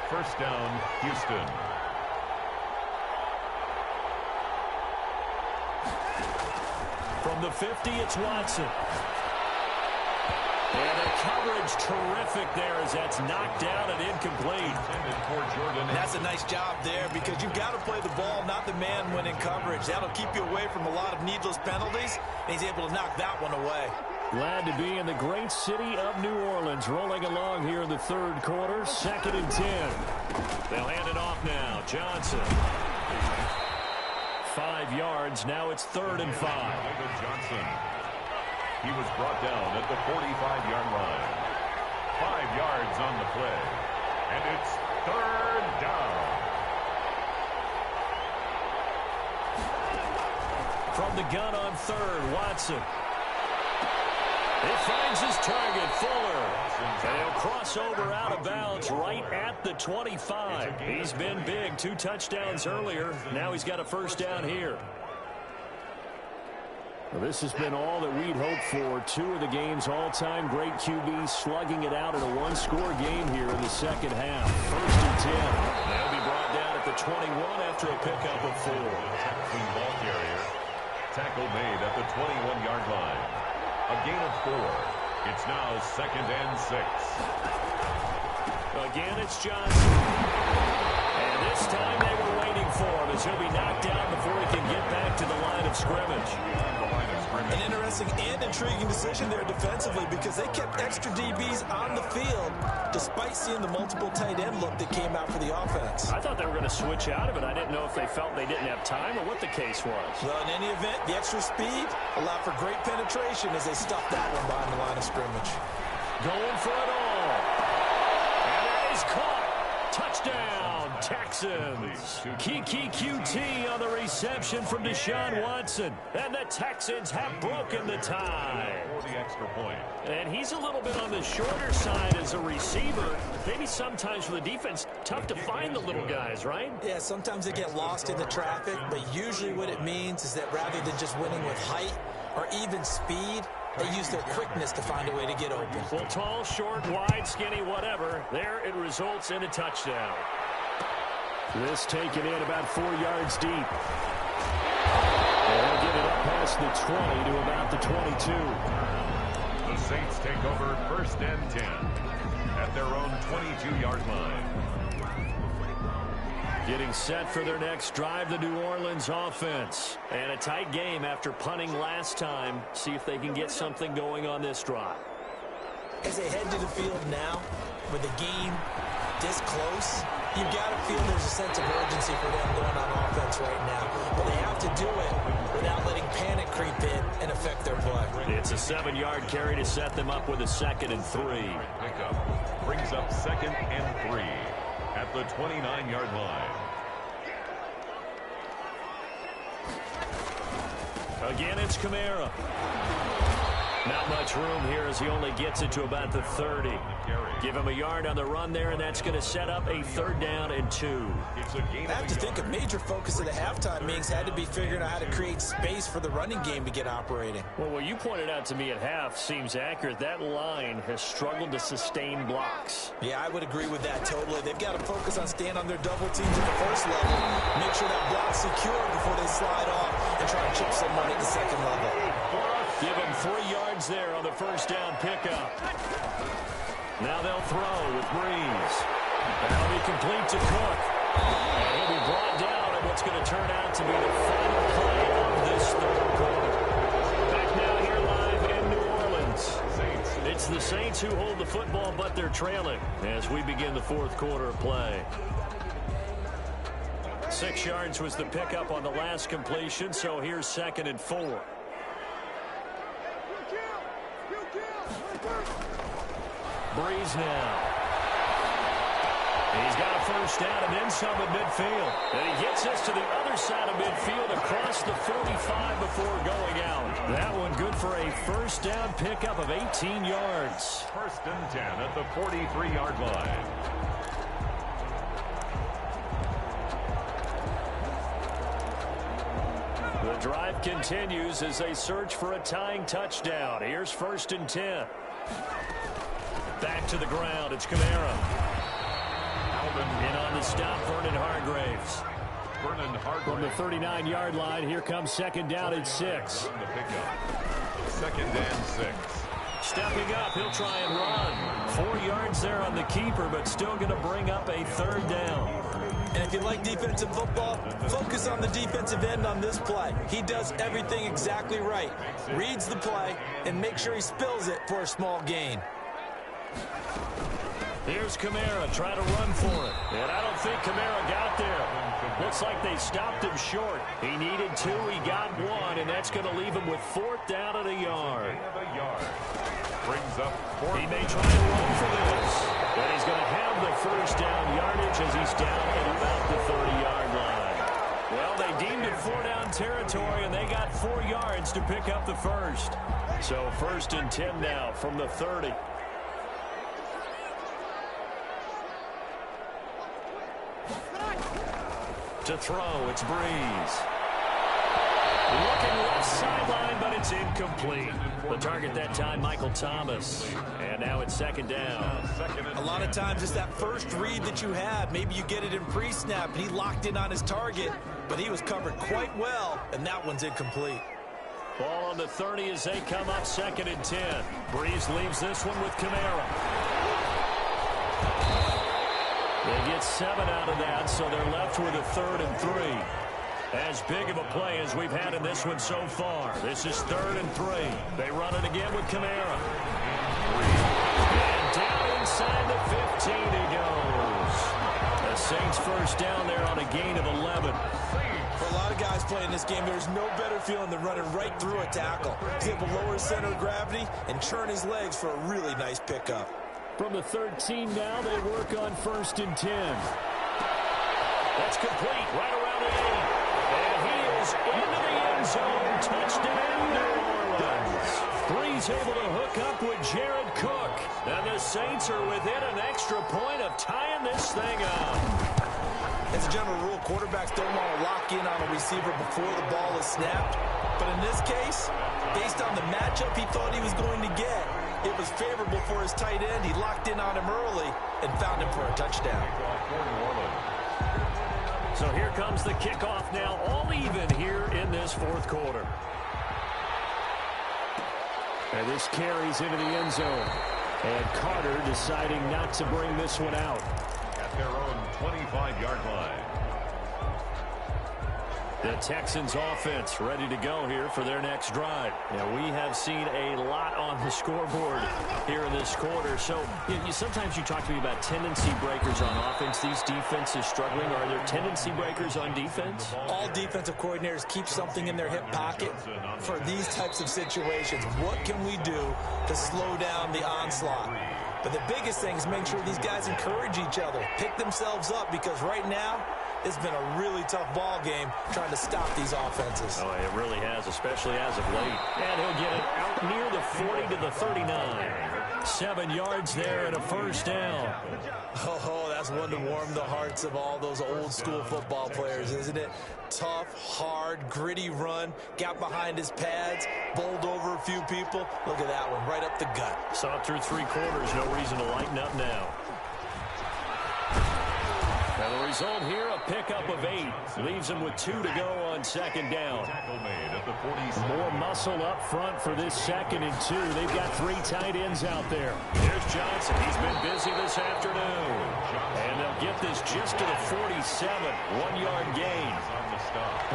1st down, Houston. From the 50, it's Watson. And the coverage terrific there as that's knocked down and incomplete. And that's a nice job there because you've got to play the ball, not the man when in coverage. That'll keep you away from a lot of needless penalties, and he's able to knock that one away. Glad to be in the great city of New Orleans, rolling along here in the 3rd quarter, 2nd and 10. They'll hand it off now. Johnson. 5 yards. Now it's 3rd and 5. Johnson. He was brought down at the 45-yard line. 5 yards on the play. And it's 3rd down. From the gun on 3rd, Watson. He finds his target, Fuller. And he'll cross over out of bounds right at the 25. He's been big. 2 touchdowns earlier. Now he's got a 1st down here. Well, this has been all that we'd hoped for. 2 of the game's all-time great QBs slugging it out in a 1-score game here in the 2nd half. 1st and 10. They'll be brought down at the 21 after a pickup of 4. Texan ball carrier. Tackle made at the 21-yard line. A gain of 4. It's now 2nd and 6. Again, it's Johnson. And this time they were waiting for him as he'll be knocked down before he can get back to the line of scrimmage. An interesting and intriguing decision there defensively because they kept extra DBs on the field despite seeing the multiple tight end look that came out for the offense. I thought they were going to switch out of it. I didn't know if they felt they didn't have time or what the case was. Well, in any event, the extra speed allowed for great penetration as they stuffed that one behind the line of scrimmage. Going for it all. And that is caught. Touchdown, Texans. Kiki QT on the reception from Deshaun Watson. And the Texans have broken the tie. For the extra point. And he's a little bit on the shorter side as a receiver. Maybe sometimes for the defense, tough to find the little guys, right? Yeah, sometimes they get lost in the traffic, but usually what it means is that rather than just winning with height or even speed, they use their quickness to find a way to get open. Well, tall, short, wide, skinny, whatever. There it results in a touchdown. This taken in about 4 yards deep. And they'll get it up past the 20 to about the 22. The Saints take over 1st and 10 at their own 22-yard line. Getting set for their next drive, the New Orleans offense. And a tight game after punting last time. See if they can get something going on this drive. As they head to the field now, with the game this close, you've got to feel there's a sense of urgency for them going on offense right now. But they have to do it without letting panic creep in and affect their play. It's a 7-yard carry to set them up with a 2nd and 3. Pickup brings up 2nd and 3 at the 29-yard line. Again, it's Kamara. Not much room here as he only gets it to about the 30. Give him a yard on the run there, and that's going to set up a 3rd down and 2. I have to think a major focus of the halftime meetings had to be figuring out how to create space for the running game to get operating. Well, what you pointed out to me at half seems accurate. That line has struggled to sustain blocks. Yeah, I would agree with that totally. They've got to focus on staying on their double teams at the first level, make sure that block's secure before they slide off and try to chip someone at the 2nd level. Give him 3 yards there on the 1st down pickup. Now they'll throw with Breeze. That'll be complete to Cook. And he'll be brought down at what's going to turn out to be the final play of this third quarter. Back now here live in New Orleans. It's the Saints who hold the football, but they're trailing as we begin the fourth quarter of play. 6 yards was the pickup on the last completion, so here's 2nd and 4. Breeze now. He's got a first down and then some at midfield. And he gets us to the other side of midfield across the 45 before going out. That one good for a first down pickup of 18 yards. 1st and 10 at the 43-yard line. The drive continues as they search for a tying touchdown. Here's 1st and 10. Back to the ground. It's Kamara. In on the stop, Vernon Hargraves. From the 39-yard line, here comes 2nd down and 6. 2nd and 6. Stepping up, he'll try and run. 4 yards there on the keeper, but still going to bring up a 3rd down. And if you like defensive football, focus on the defensive end on this play. He does everything exactly right. Reads the play and make sure he spills it for a small gain. Here's Kamara trying to run for it. And I don't think Kamara got there. Looks like they stopped him short. He needed 2. He got 1, and that's going to leave him with 4th down at a yard. Brings up 4. He may try to run for this, but he's going to have the first down yardage as he's down at about the 30-yard line. Well, they deemed it 4-down territory, and they got 4 yards to pick up the first. So 1st and 10 now from the 30. To throw, it's Breeze. Looking left sideline, but it's incomplete. The target that time, Michael Thomas. And now it's 2nd down. A lot of times it's that first read that you have. Maybe you get it in pre-snap, and he locked in on his target, but he was covered quite well, and that one's incomplete. Ball on the 30 as they come up 2nd and 10. Breeze leaves this one with Kamara. They get 7 out of that, so they're left with a 3rd and 3. As big of a play as we've had in this one so far. This is 3rd and 3. They run it again with Kamara. And down inside the 15 he goes. The Saints first down there on a gain of 11. For a lot of guys playing this game, there's no better feeling than running right through a tackle. He's able to lower his center of gravity and turn his legs for a really nice pickup. From the 13 now, they work on 1st and 10. That's complete right around the 8. And he is into the end zone. Touchdown, New Orleans. Breeze able to hook up with Jared Cook. And the Saints are within an extra point of tying this thing up. As a general rule, quarterbacks don't want to lock in on a receiver before the ball is snapped. But in this case, based on the matchup he thought he was going to get, it was favorable for his tight end. He locked in on him early and found him for a touchdown. So here comes the kickoff now, all even here in this fourth quarter. And this carries into the end zone. And Carter deciding not to bring this one out. At their own 25-yard line. The Texans offense ready to go here for their next drive. Now, we have seen a lot on the scoreboard here in this quarter. So, sometimes you talk to me about tendency breakers on offense. These defenses struggling. Are there tendency breakers on defense? All defensive coordinators keep something in their hip pocket for these types of situations. What can we do to slow down the onslaught? But the biggest thing is make sure these guys encourage each other, pick themselves up, because right now, it's been a really tough ball game trying to stop these offenses. Oh, it really has, especially as of late. And he'll get it out near the 40 to the 39. 7 yards there and a first down. Oh, that's one to warm the hearts of all those old school football players, isn't it? Tough, hard, gritty run, got behind his pads, bowled over a few people. Look at that one, right up the gut. Saw it through 3 quarters, no reason to lighten up now. And the result here, a pickup of 8. Leaves them with 2 to go on second down. More muscle up front for this 2nd and 2. They've got 3 tight ends out there. Here's Johnson. He's been busy this afternoon. And they'll get this just to the 47. 1-yard gain.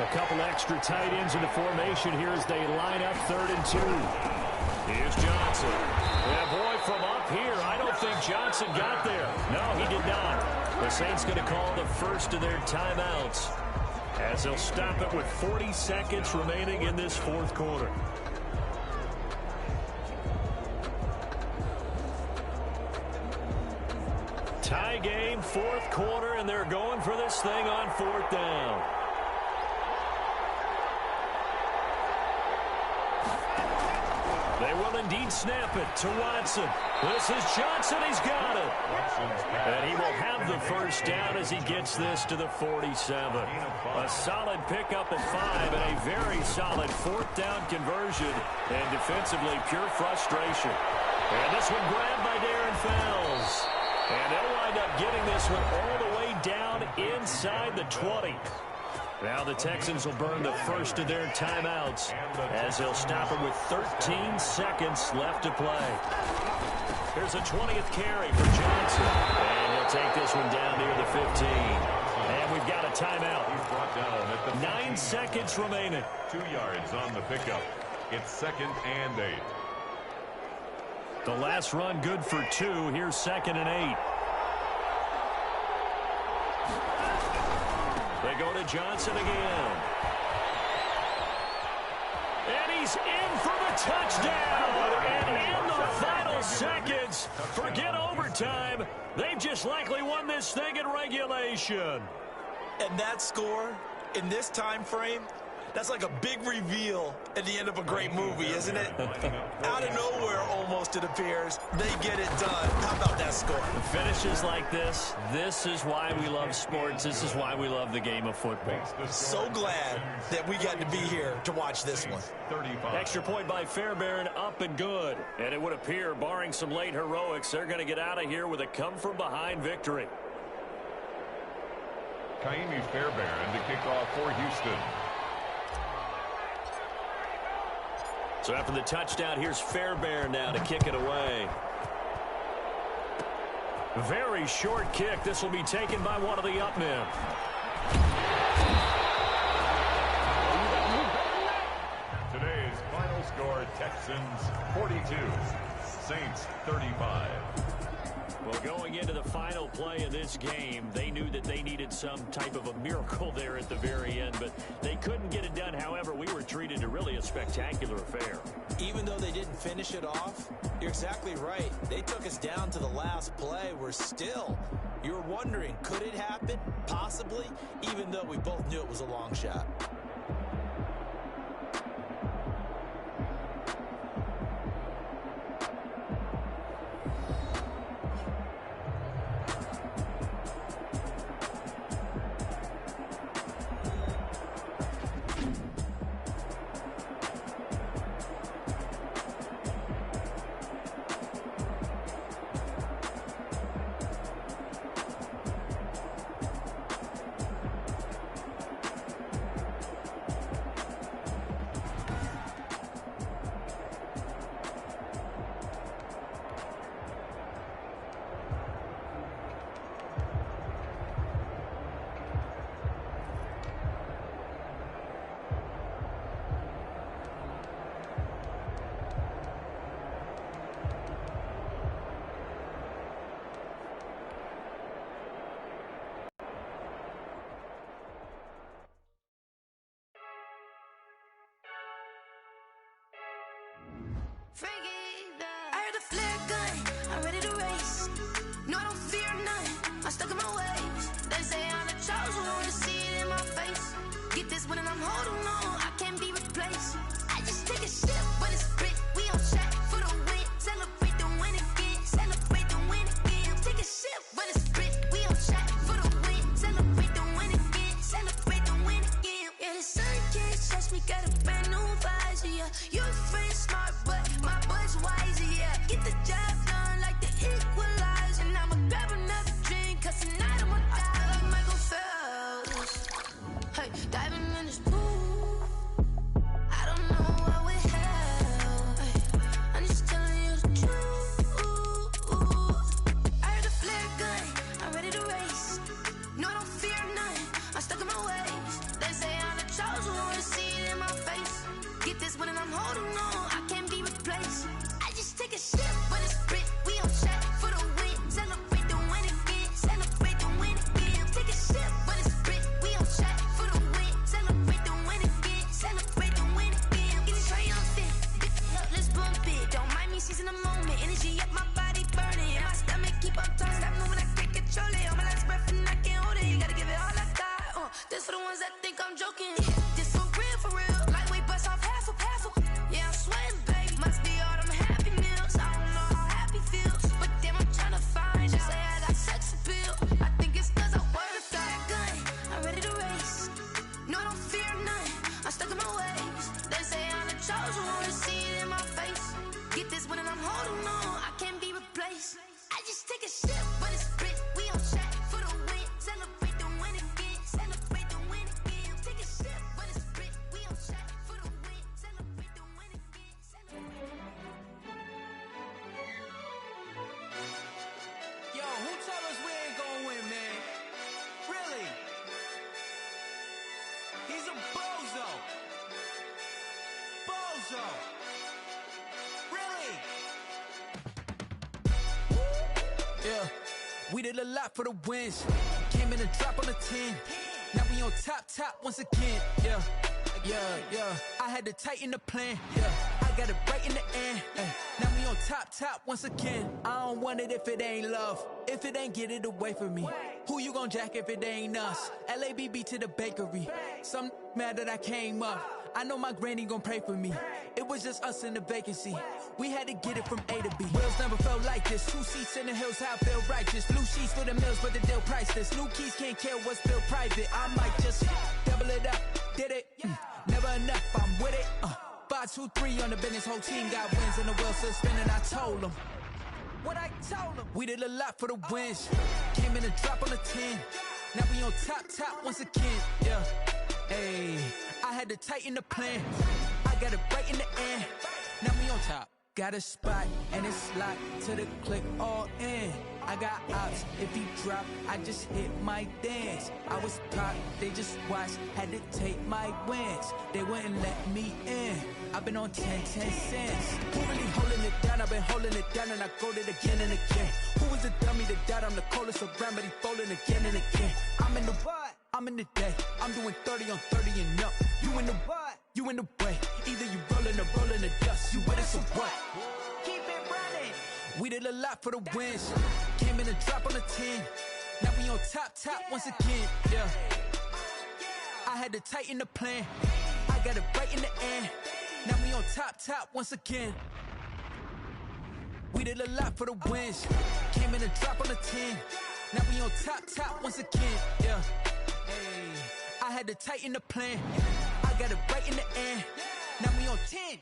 A couple extra tight ends in the formation here as they line up 3rd and 2. Here's Johnson. Yeah, boy, from up here, I don't think Johnson got there. No, he did not. The Saints going to call the first of their timeouts as they'll stop it with 40 seconds remaining in this 4th quarter. Tie game, 4th quarter, and they're going for this thing on 4th down. They will indeed snap it to Watson. This is Johnson. He's got it. And he will have the first down as he gets this to the 47. A solid pickup of 5 and a very solid 4th down conversion. And defensively, pure frustration. And this one grabbed by Darren Fells. And they'll wind up getting this one all the way down inside the 20. Now the Texans will burn the first of their timeouts as they'll stop it with 13 seconds left to play. Here's a 20th carry for Johnson. And he'll take this one down near the 15. And we've got a timeout. 9 seconds remaining. 2 yards on the pickup. It's 2nd and 8. The last run good for 2. Here's 2nd and 8. They go to Johnson again. And he's in for the touchdown. And in the final seconds, forget overtime. They've just likely won this thing in regulation. And that score in this time frame, that's like a big reveal at the end of a great movie, isn't it? Out of nowhere, almost, it appears, they get it done. How about that score? Finishes like this is why we love sports. This is why we love the game of football. So glad that we got to be here to watch this one. 35. Extra point by Fairbairn, up and good. And it would appear, barring some late heroics, they're going to get out of here with a come-from-behind victory. Kaimi Fairbairn to kick off for Houston. So after the touchdown, here's Fairbairn now to kick it away. Very short kick. This will be taken by one of the up men. Today's final score, Texans 42, Saints 35. Well, going into the final play of this game, they knew that they needed some type of a miracle there at the very end, but they couldn't get it done. However, we were treated to really a spectacular affair. Even though they didn't finish it off, you're exactly right. They took us down to the last play. We're still, you're wondering, could it happen? Possibly, even though we both knew it was a long shot. I heard a flare gun, I'm ready to race. No, I don't fear none, I'm stuck in my ways. They say I'm the chosen one, see it in my face. Get this one and I'm holding on, I can't be replaced. I just take a sip, but it's split, we on track for the win. Celebrate the win again, celebrate the win again. Take a sip, but it's split, we on track for the win. Celebrate the win again, celebrate the win again. Yeah, the sun can't touch me, got a brand new visor, yeah. Your friend smart, but my bud's wiser, yeah. Get the job done like the equalizer. I'ma grab another drink, cause tonight I'ma die like my seize in the moment. Energy up my body burning. And my stomach keep on tossing. Stop moving, I can't control it. On my last breath and I can't hold it. You gotta give it all I got. This for the ones that think I'm joking. This for real, for real. Lightweight bust off half a. Yeah, I'm sweating, babe. Must be all them happy meals. I don't know how happy feels. But damn, I'm trying to find you. Say I got sex appeal. I think it's cause I work got a gun. I'm ready to race. No, I don't fear nothing. I'm stuck in my ways. They say I'm the chosen one. See it in my face. Get this one and I'm holding on. I can't be replaced. I just take a sip, but it's split. We on track for the win. Celebrate the win again. Celebrate the win again. Take a sip, but it's split. We on track for the win. Celebrate the win again. Yo, who told us we ain't gonna win, man? Really? He's a bozo. Bozo. Really? Yeah, we did a lot for the wins. Came in and dropped on the 10. Now we on top once again. Yeah. I had to tighten the plan. Yeah, I got it right in the end. Now we on top once again. I don't want it if it ain't love. If it ain't, get it away from me. Who you gon' jack if it ain't us? LABB to the bakery. Some mad that I came up. I know my granny gon' pray for me. It was just us in the vacancy. We had to get it from A to B. Wheels never felt like this. 2 seats in the hills, how I feel righteous. Blue sheets for the mills, but the deal priceless. New keys can't care what's still private. I might just double it up. Did it? Never enough, I'm with it. 5, 2, 3 on the business. Whole team got wins and the wheels still spinning. I told them what I told them. We did a lot for the wins. Came in and dropped on the 10. Now we on top once again. Yeah. Hey, I had to tighten the plan. I got it right in the end. Now we on top. Got a spot and it's locked to the click all in. I got ops, if he drop, I just hit my dance. I was popped, they just watched, had to take my wins. They wouldn't let me in. I've been on 10 cents. Who really holding it down? I've been holding it down and I go it again and again. Who was the dummy that died? I'm the coldest around, but he falling again and again. I'm in the what? I'm in the day. I'm doing 30 on 30 and up. You in the what? You in the way. Either you rolling or rolling the dust. You with us or what? Keep it running. We did a lot for the wins. Came in and dropped on the 10. Now we on top once again. Yeah. I had to tighten the plan. I got it right in the end. Now we on top once again. We did a lot for the wins. Came in and dropped on the 10. Now we on top once again. Yeah. Hey, I had to tighten the plan. I got it right in the end. Now we on 10.